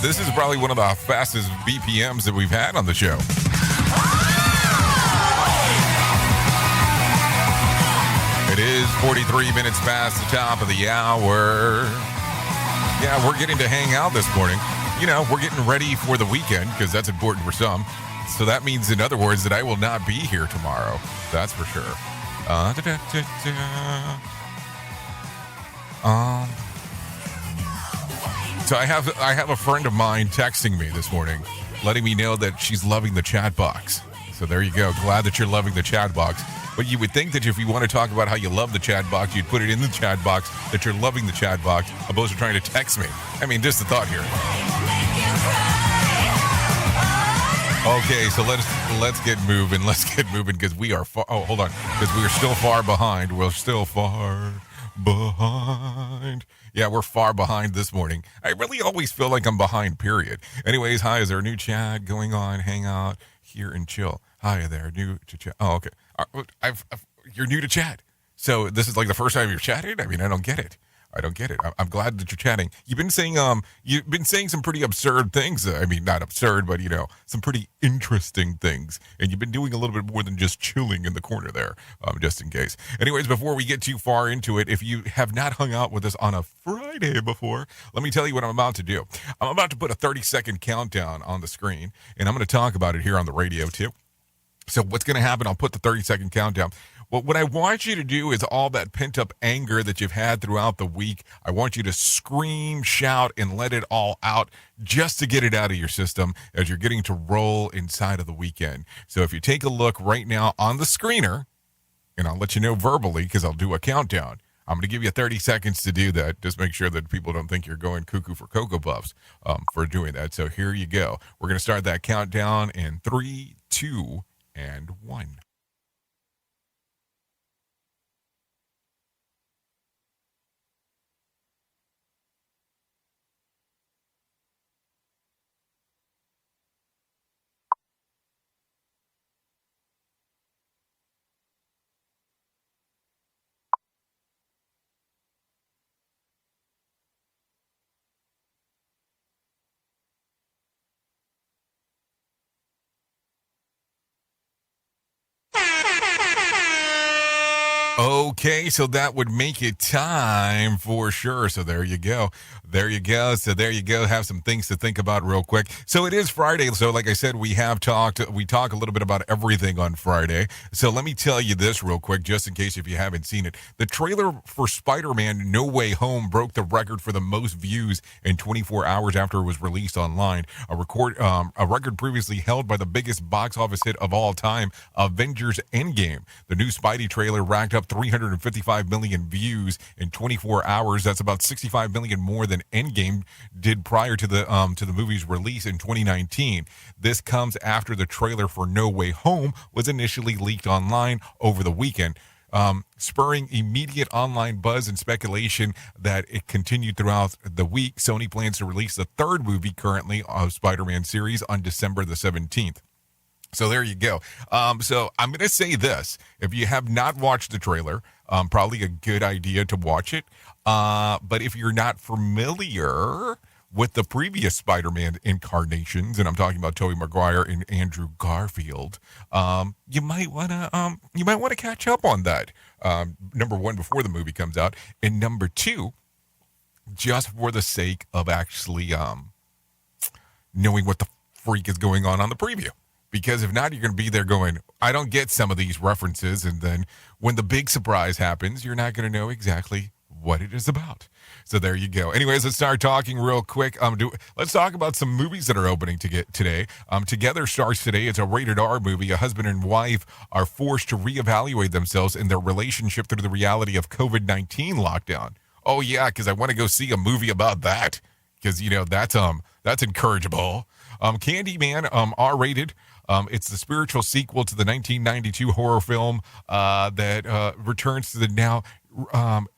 This is probably one of the fastest BPMs that we've had on the show. It is 43 minutes past the top of the hour. Yeah, we're getting to hang out this morning. You know, we're getting ready for the weekend because that's important for some. So that means, in other words, that I will not be here tomorrow. That's for sure. So I have a friend of mine texting me this morning, letting me know that she's loving the chat box. So there you go. Glad that you're loving the chat box. But you would think that if you want to talk about how you love the chat box, you'd put it in the chat box that you're loving the chat box, opposed to trying to text me. I mean, just a thought here. Okay, so let's get moving. Let's get moving because we are far. Oh, hold on, because we are still far behind. We're still far behind. Yeah, we're far behind this morning. I really always feel like I'm behind. Period. Anyways, hi. Is there a new chat going on? Hang out here and chill. Hi there, new to chat. Oh, okay. You're new to chat. So this is like the first time you're chatting? I mean, I don't get it. I'm glad that you're chatting. You've been saying some pretty absurd things. I mean, not absurd, but some pretty interesting things. And you've been doing a little bit more than just chilling in the corner there, just in case. Anyways, before we get too far into it, if you have not hung out with us on a Friday before, let me tell you what I'm about to do. I'm about to put a 30-second countdown on the screen, and I'm going to talk about it here on the radio too. So what's going to happen, I'll put the 30-second countdown. Well, what I want you to do is all that pent-up anger that you've had throughout the week, I want you to scream, shout, and let it all out just to get it out of your system as you're getting to roll inside of the weekend. So if you take a look right now on the screener, and I'll let you know verbally because I'll do a countdown. I'm going to give you 30 seconds to do that. Just make sure that people don't think you're going cuckoo for Cocoa Puffs for doing that. So here you go. We're going to start that countdown in 3, 2, and 1. Okay, so that would make it time for sure. So there you go. There you go. So there you go. Have some things to think about real quick. So it is Friday. So like I said, we talk a little bit about everything on Friday. So let me tell you this real quick, just in case if you haven't seen it. The trailer for Spider-Man No Way Home broke the record for the most views in 24 hours after it was released online. A record previously held by the biggest box office hit of all time, Avengers Endgame. The new Spidey trailer racked up 355 million views in 24 hours. That's about 65 million more than Endgame did prior to the movie's release in 2019. This comes after the trailer for No Way Home was initially leaked online over the weekend, spurring immediate online buzz and speculation that it continued throughout the week. Sony plans to release the third movie currently of Spider-Man series on December the 17th. So there you go. So I'm going to say this. If you have not watched the trailer, probably a good idea to watch it. But if you're not familiar with the previous Spider-Man incarnations, and I'm talking about Tobey Maguire and Andrew Garfield, you might want to catch up on that. Number one, before the movie comes out, and number two, just for the sake of actually knowing what the freak is going on the preview. Because if not, you're going to be there going, I don't get some of these references. And then when the big surprise happens, you're not going to know exactly what it is about. So there you go. Anyways, let's start talking real quick. Let's talk about some movies that are opening today. Together starts today. It's a rated R movie. A husband and wife are forced to reevaluate themselves in their relationship through the reality of COVID-19 lockdown. Oh, yeah, because I want to go see a movie about that. Because, that's encourageable. Candyman, R-rated. It's the spiritual sequel to the 1992 horror film that returns to the now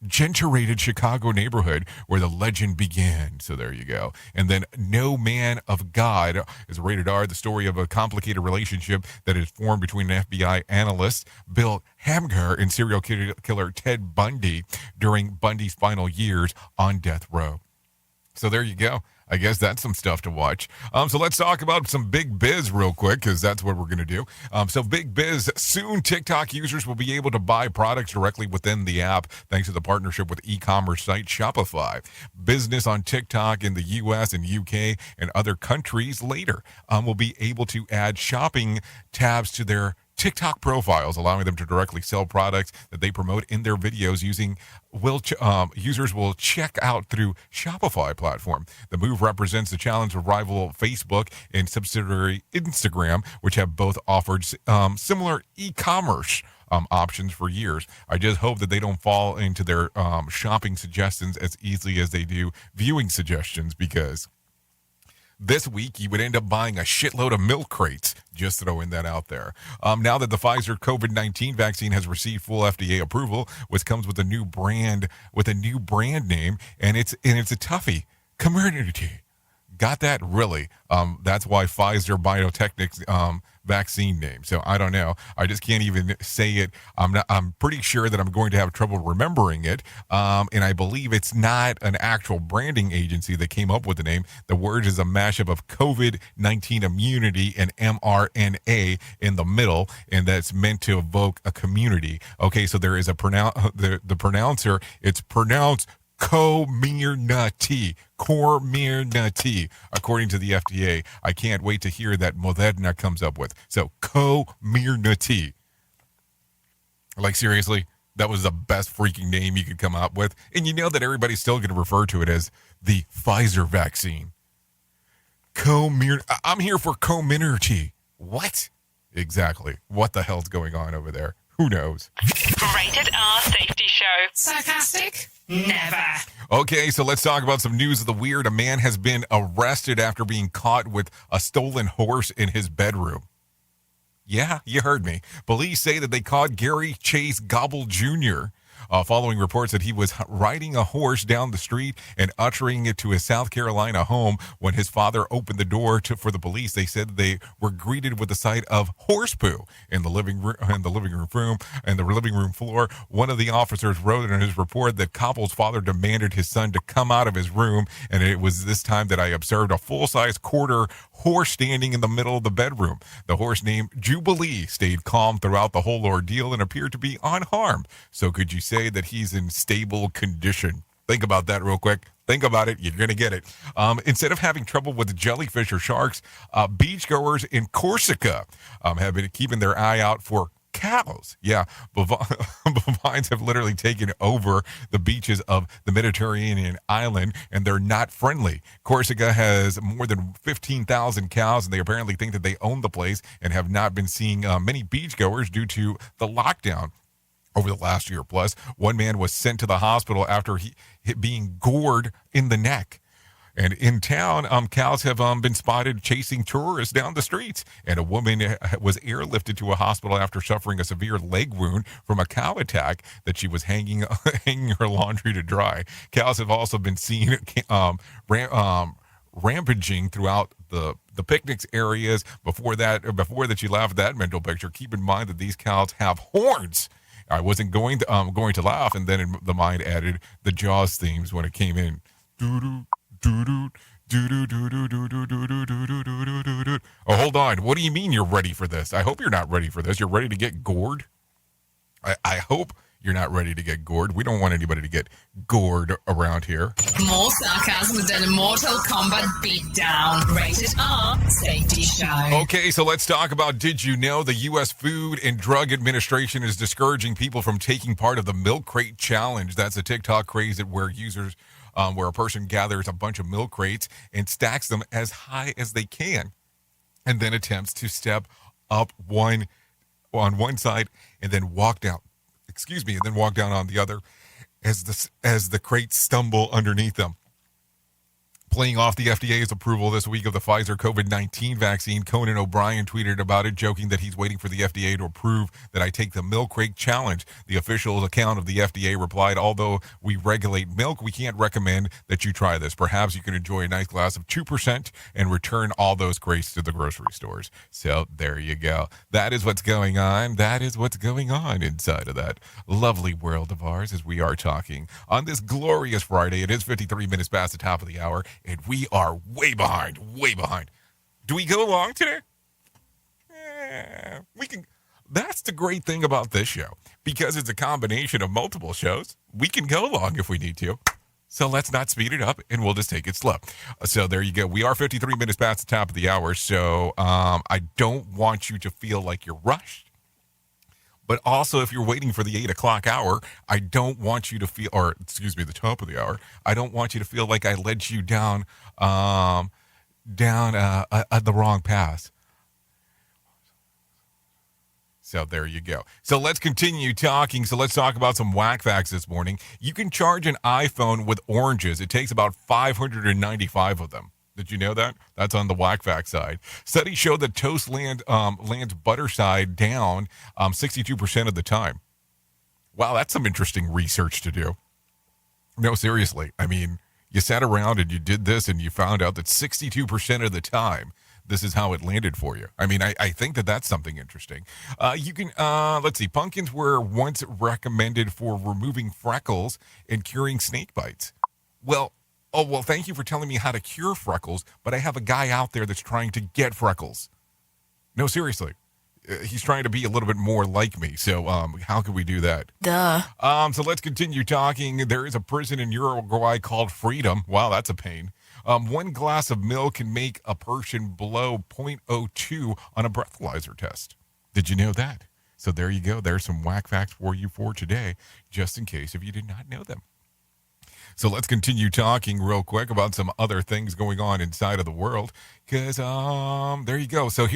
generated Chicago neighborhood where the legend began. So there you go. And then No Man of God is rated R, the story of a complicated relationship that is formed between an FBI analyst, Bill Hamger, and serial killer Ted Bundy during Bundy's final years on death row. So there you go. I guess that's some stuff to watch. So let's talk about some big biz real quick, because that's what we're going to do. So big biz, soon TikTok users will be able to buy products directly within the app thanks to the partnership with e-commerce site Shopify. Business on TikTok in the U.S. and U.K. and other countries later will be able to add shopping tabs to their TikTok profiles, allowing them to directly sell products that they promote in their videos. Users will check out through Shopify platform. The move represents the challenge of rival Facebook and subsidiary Instagram, which have both offered similar e-commerce options for years. I just hope that they don't fall into their shopping suggestions as easily as they do viewing suggestions, because this week, you would end up buying a shitload of milk crates. Just throwing that out there. Now that the Pfizer COVID-19 vaccine has received full FDA approval, which comes with a new brand name, and it's a toughie. Community. Got that? Really? That's why Pfizer Biotechnic's vaccine name. So I don't know. I just can't even say it. I'm pretty sure that I'm going to have trouble remembering it. And I believe it's not an actual branding agency that came up with the name. The word is a mashup of COVID-19 immunity and mRNA in the middle, and that's meant to evoke a community. Okay, so there is the pronouncer. It's pronounced Comirnaty, according to the FDA. I can't wait to hear that Moderna comes up with. So, Comirnaty. Like, seriously, that was the best freaking name you could come up with. And you know that everybody's still going to refer to it as the Pfizer vaccine. I'm here for Comirnaty. What? Exactly. What the hell's going on over there? Who knows? Rated R Safety Show. Sarcastic? Never. Okay, so let's talk about some news of the weird. A man has been arrested after being caught with a stolen horse in his bedroom. Yeah, you heard me. Police say that they caught Gary Chase Gobble Jr. Following reports that he was riding a horse down the street and ushering it to his South Carolina home. When his father opened the door for the police, they said they were greeted with the sight of horse poo in the living room and the living room floor. One of the officers wrote in his report that Cobble's father demanded his son to come out of his room, and it was this time that I observed a full-size quarter horse standing in the middle of the bedroom. The horse named Jubilee stayed calm throughout the whole ordeal and appeared to be unharmed. So could you say that he's in stable condition? Think about that real quick. Think about it. You're going to get it. Instead of having trouble with jellyfish or sharks, beachgoers in Corsica have been keeping their eye out for cows. Yeah, bovines have literally taken over the beaches of the Mediterranean island, and they're not friendly. Corsica has more than 15,000 cows, and they apparently think that they own the place and have not been seeing many beachgoers due to the lockdown over the last year. Plus, one man was sent to the hospital after being gored in the neck. And in town, cows have been spotted chasing tourists down the streets. And a woman was airlifted to a hospital after suffering a severe leg wound from a cow attack that she was hanging her laundry to dry. Cows have also been seen rampaging throughout the picnics areas. Before that you laugh at that mental picture, keep in mind that these cows have horns. I wasn't going to laugh, and then in the mind added the Jaws themes when it came in. Oh, hold on. What do you mean you're ready for this? I hope you're not ready for this. You're ready to get gored? I hope you're not ready to get gored. We don't want anybody to get gored around here. More sarcasm than a Mortal Kombat beatdown. Rated R Safety Show. Okay, so let's talk about Did You Know? The U.S. Food and Drug Administration is discouraging people from taking part of the Milk Crate Challenge. That's a TikTok craze where a person gathers a bunch of milk crates and stacks them as high as they can, and then attempts to step up on one side and then walk down. And then walk down on the other as the crates stumble underneath them. Playing off the FDA's approval this week of the Pfizer COVID-19 vaccine, Conan O'Brien tweeted about it, joking that he's waiting for the FDA to approve that I take the milk crate challenge. The official account of the FDA replied, although we regulate milk, we can't recommend that you try this. Perhaps you can enjoy a nice glass of 2% and return all those crates to the grocery stores. So there you go. That is what's going on. That is what's going on inside of that lovely world of ours as we are talking on this glorious Friday. It is 53 minutes past the top of the hour. And we are way behind. Do we go long today? We can. That's the great thing about this show. Because it's a combination of multiple shows, we can go long if we need to. So let's not speed it up, and we'll just take it slow. So there you go. We are 53 minutes past the top of the hour, so I don't want you to feel like you're rushed. But also, if you're waiting for the 8 o'clock hour, I don't want you to feel, the top of the hour, I don't want you to feel like I led you down the wrong path. So there you go. So let's continue talking. So let's talk about some whack facts this morning. You can charge an iPhone with oranges. It takes about 595 of them. Did you know that? That's on the whack fact side. Studies show that toast lands butter side down 62% of the time. Wow, that's some interesting research to do. No, seriously. I mean, you sat around and you did this and you found out that 62% of the time, this is how it landed for you. I mean, I think that's something interesting. You can, let's see, pumpkins were once recommended for removing freckles and curing snake bites. Well, thank you for telling me how to cure freckles, but I have a guy out there that's trying to get freckles. No, seriously. He's trying to be a little bit more like me, so how can we do that? Duh. So let's continue talking. There is a prison in Uruguay called Freedom. Wow, that's a pain. One glass of milk can make a person blow 0.02 on a breathalyzer test. Did you know that? So there you go. There's some whack facts for you for today, just in case if you did not know them. So let's continue talking real quick about some other things going on inside of the world. Because, there you go. So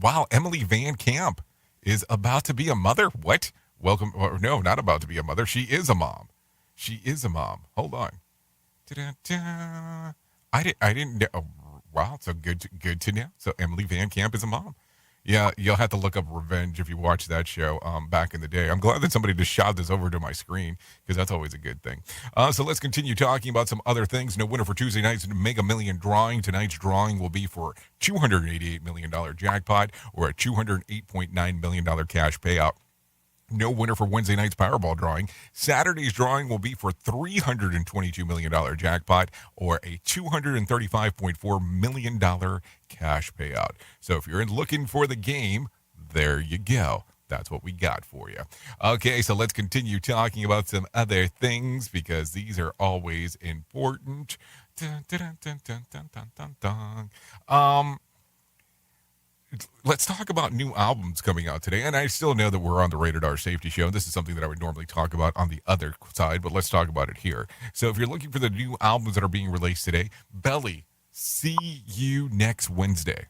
wow, Emily Van Camp is about to be a mother. What? Welcome. Or no, not about to be a mother. She is a mom. She is a mom. Hold on. Da-da-da. I didn't know. Oh, wow, so good to know. So Emily Van Camp is a mom. Yeah, you'll have to look up Revenge if you watch that show back in the day. I'm glad that somebody just shot this over to my screen because that's always a good thing. So let's continue talking about some other things. No winner for Tuesday night's Mega Million drawing. Tonight's drawing will be for $288 million jackpot or a $208.9 million cash payout. No winner for Wednesday night's Powerball drawing. Saturday's drawing will be for $322 million jackpot or a $235.4 million cash payout. So if you're looking for the game, there you go. That's what we got for you. Okay, so let's continue talking about some other things because these are always important. Dun, dun, dun, dun, dun, dun, dun, dun. Let's talk about new albums coming out today. And I still know that we're on the Rated R Safety Show. This is something that I would normally talk about on the other side, but let's talk about it here. So if you're looking for the new albums that are being released today, Belly, see you next Wednesday.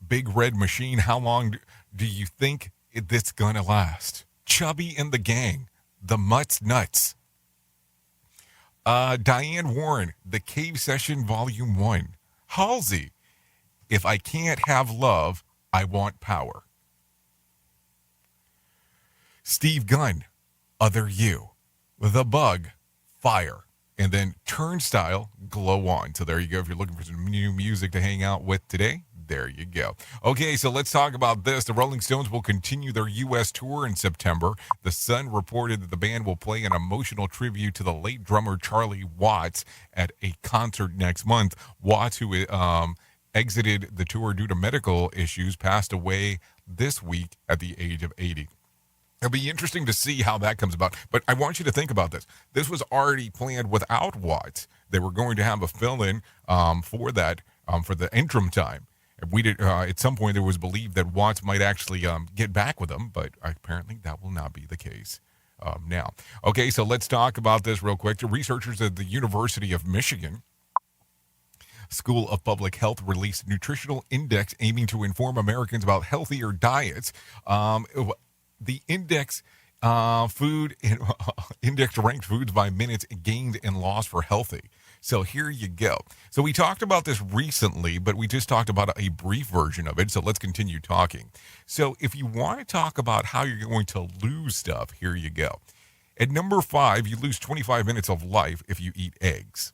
Big Red Machine, how long do you think this gonna last? Chubby and the Gang, The Mutts Nuts. Diane Warren, The Cave Session Volume 1. Halsey, If I Can't Have Love, I Want Power. Steve Gunn, Other You. The Bug, Fire. And then Turnstile, Glow On. So there you go. If you're looking for some new music to hang out with today, there you go. Okay, so let's talk about this. The Rolling Stones will continue their U.S. tour in September. The Sun reported that the band will play an emotional tribute to the late drummer Charlie Watts at a concert next month. Watts, who exited the tour due to medical issues, passed away this week at the age of 80. It'll be interesting to see how that comes about. But I want you to think about this. This was already planned without Watts. They were going to have a fill-in for that, for the interim time. We did at some point there was believed that Watts might actually get back with them, but apparently that will not be the case now. Okay, so let's talk about this real quick. The researchers at the University of Michigan School of Public Health released a nutritional index aiming to inform Americans about healthier diets. The index index ranked foods by minutes gained and lost for healthy. So here you go. So we talked about this recently, but we just talked about a brief version of it. So let's continue talking. So if you want to talk about how you're going to lose stuff, here you go. At number 5, you lose 25 minutes of life if you eat eggs.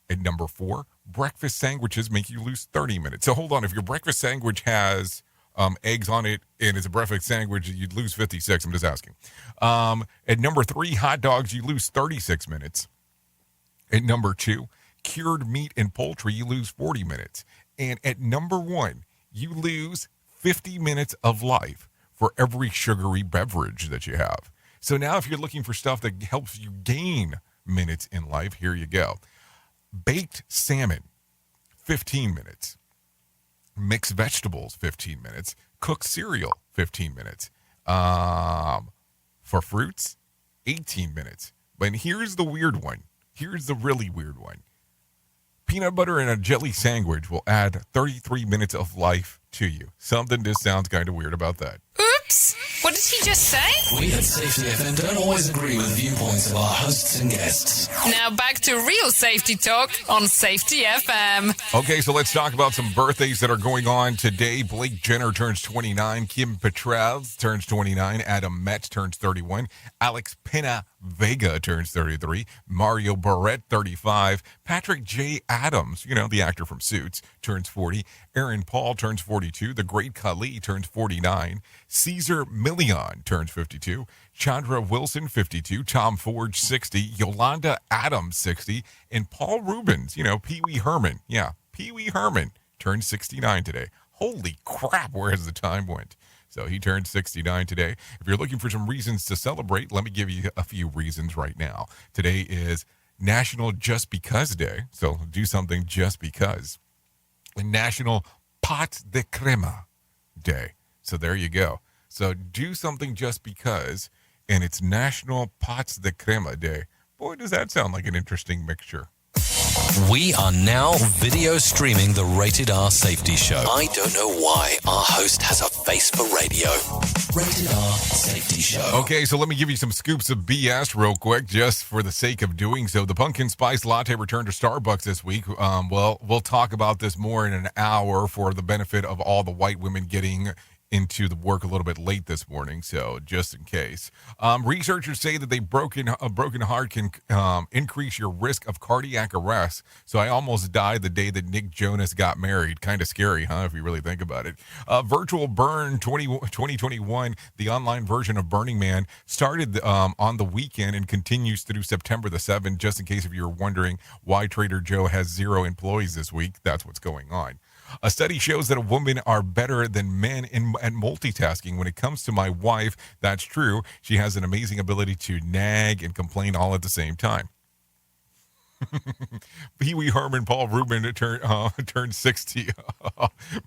At number 4, breakfast sandwiches make you lose 30 minutes. So hold on. If your breakfast sandwich has eggs on it and it's a breakfast sandwich, you'd lose 56. I'm just asking. At number 3, hot dogs, you lose 36 minutes. At number 2, cured meat and poultry, you lose 40 minutes. And at number 1, you lose 50 minutes of life for every sugary beverage that you have. So now if you're looking for stuff that helps you gain minutes in life, here you go. Baked salmon, 15 minutes. Mixed vegetables, 15 minutes. Cooked cereal, 15 minutes. For fruits, 18 minutes. But here's the weird one. Here's the really weird one. Peanut butter and a jelly sandwich will add 33 minutes of life to you. Something just sounds kind of weird about that. Oops! What did he just say? We at Safety FM don't always agree with viewpoints of our hosts and guests. Now back to real safety talk on Safety FM. Okay, so let's talk about some birthdays that are going on today. Blake Jenner turns 29. Kim Petras turns 29. Adam Metz turns 31. Alex Pena Vega turns 33. Mario Barrett, 35. Patrick J. Adams, the actor from Suits, turns 40. Aaron Paul turns 42. The Great Khali turns 49. Caesar Million turns 52. Chandra Wilson, 52. Tom Ford, 60. Yolanda Adams, 60. And Paul Rubens, Pee Wee Herman. Yeah, Pee Wee Herman turns 69 today. Holy crap, where has the time went? So he turned 69 today. If you're looking for some reasons to celebrate, let me give you a few reasons right now. Today is National Just Because Day, so do something just because. And National Pot de Crema Day. So there you go. So do something just because, and it's National Pots de Crema Day. Boy, does that sound like an interesting mixture. We are now video streaming the Rated R Safety Show. I don't know why our host has a face for radio. Rated R Safety Show. Okay, so let me give you some scoops of BS real quick, just for the sake of doing so. The pumpkin spice latte returned to Starbucks this week. Well, we'll talk about this more in an hour for the benefit of all the white women getting into the work a little bit late this morning, so just in case. Researchers say that a broken heart can increase your risk of cardiac arrest. So I almost died the day that Nick Jonas got married. Kind of scary, huh, if you really think about it. Virtual Burn 2021, the online version of Burning Man, started on the weekend and continues through September the 7th, just in case if you're wondering why Trader Joe has 0 employees this week. That's what's going on. A study shows that women are better than men at multitasking. When it comes to my wife, that's true. She has an amazing ability to nag and complain all at the same time. Pee Wee Herman Paul Rubin turned 60.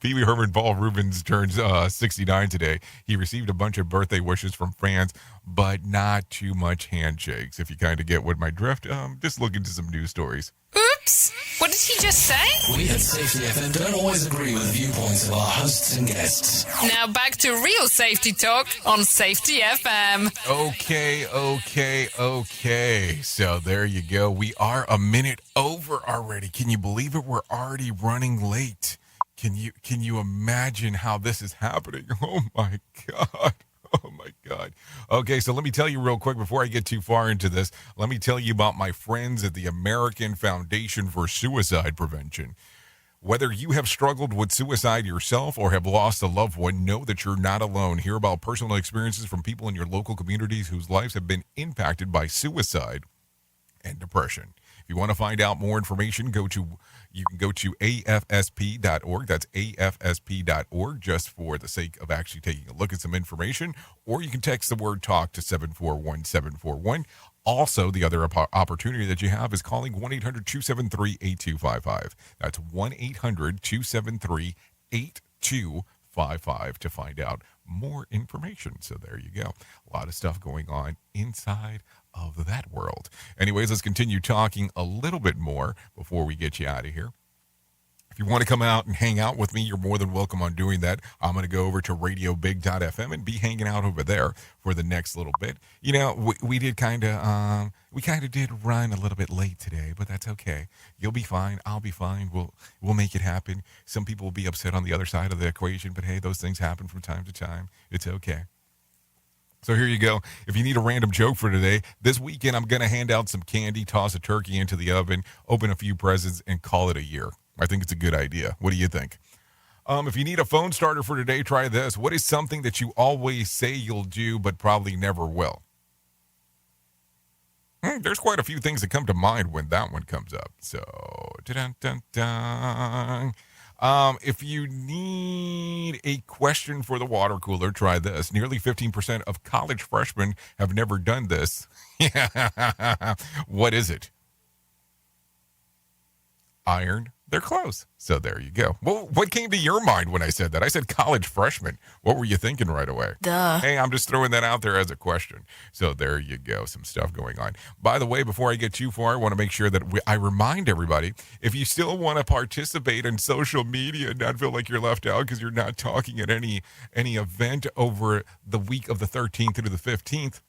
Pee Wee Herman Paul Rubens turns 69 today. He received a bunch of birthday wishes from fans, but not too much handshakes. If you kind of get what my drift, just look into some news stories. Oops! What did he just say? We at Safety FM don't always agree with the viewpoints of our hosts and guests. Now back to real safety talk on Safety FM. Okay. So there you go. We are a minute over already. Can you believe it? We're already running late. Can you imagine how this is happening? Oh my God. Oh, my God. Okay, so let me tell you real quick before I get too far into this. Let me tell you about my friends at the American Foundation for Suicide Prevention. Whether you have struggled with suicide yourself or have lost a loved one, know that you're not alone. Hear about personal experiences from people in your local communities whose lives have been impacted by suicide and depression. If you want to find out more information, you can go to afsp.org. That's afsp.org, just for the sake of actually taking a look at some information. Or you can text the word TALK to 741-741. Also, the other opportunity that you have is calling 1-800-273-8255. That's 1-800-273-8255 to find out more information. So there you go. A lot of stuff going on inside of that world. Anyways, let's continue talking a little bit more before we get you out of here. If you want to come out and hang out with me, you're more than welcome on doing that. I'm going to go over to radiobig.fm and be hanging out over there for the next little bit. You know, we did kind of did run a little bit late today, but that's okay. You'll be fine. I'll be fine. We'll make it happen. Some people will be upset on the other side of the equation, but hey, those things happen from time to time. It's okay. So here you go. If you need a random joke for today, this weekend I'm going to hand out some candy, toss a turkey into the oven, open a few presents, and call it a year. I think it's a good idea. What do you think? If you need a phone starter for today, try this. What is something that you always say you'll do but probably never will? There's quite a few things that come to mind when that one comes up. So, dun-dun-dun-dun. If you need a question for the water cooler, try this. Nearly 15% of college freshmen have never done this. What is it? Iron their clothes. So there you go. Well, what came to your mind when I said that? I said college freshman. What were you thinking right away? Duh. Hey, I'm just throwing that out there as a question. So there you go. Some stuff going on. By the way, before I get too far, I want to make sure that I remind everybody, if you still want to participate in social media and not feel like you're left out because you're not talking at any event over the week of the 13th through the 15th,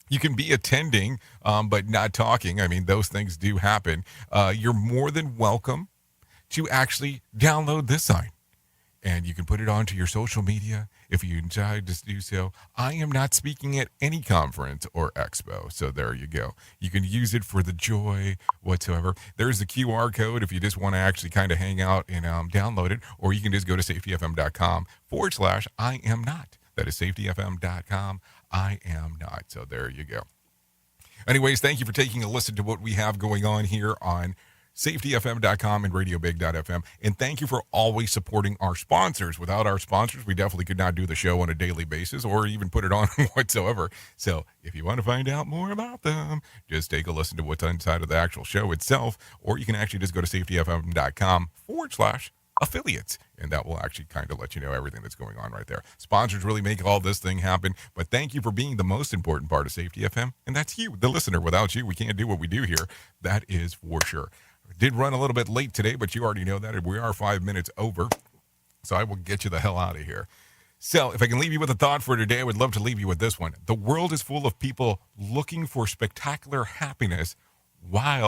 you can be attending, but not talking. I mean, those things do happen. You're more than welcome to actually download this sign. And you can put it onto your social media if you decide to do so. I am not speaking at any conference or expo. So there you go. You can use it for the joy whatsoever. There's the QR code if you just want to actually kind of hang out and download it. Or you can just go to safetyfm.com/I am not. That is safetyfm.com. I am not. So there you go. Anyways, thank you for taking a listen to what we have going on here on safetyfm.com and radiobig.fm. And thank you for always supporting our sponsors. Without our sponsors, we definitely could not do the show on a daily basis or even put it on whatsoever. So if you want to find out more about them, just take a listen to what's inside of the actual show itself, or you can actually just go to safetyfm.com/affiliates. And that will actually kind of let you know everything that's going on right there. Sponsors really make all this thing happen. But thank you for being the most important part of Safety FM. And that's you, the listener. Without you, we can't do what we do here. That is for sure. Did run a little bit late today, but you already know that. We are 5 minutes over. So I will get you the hell out of here. So if I can leave you with a thought for today, I would love to leave you with this one. The world is full of people looking for spectacular happiness while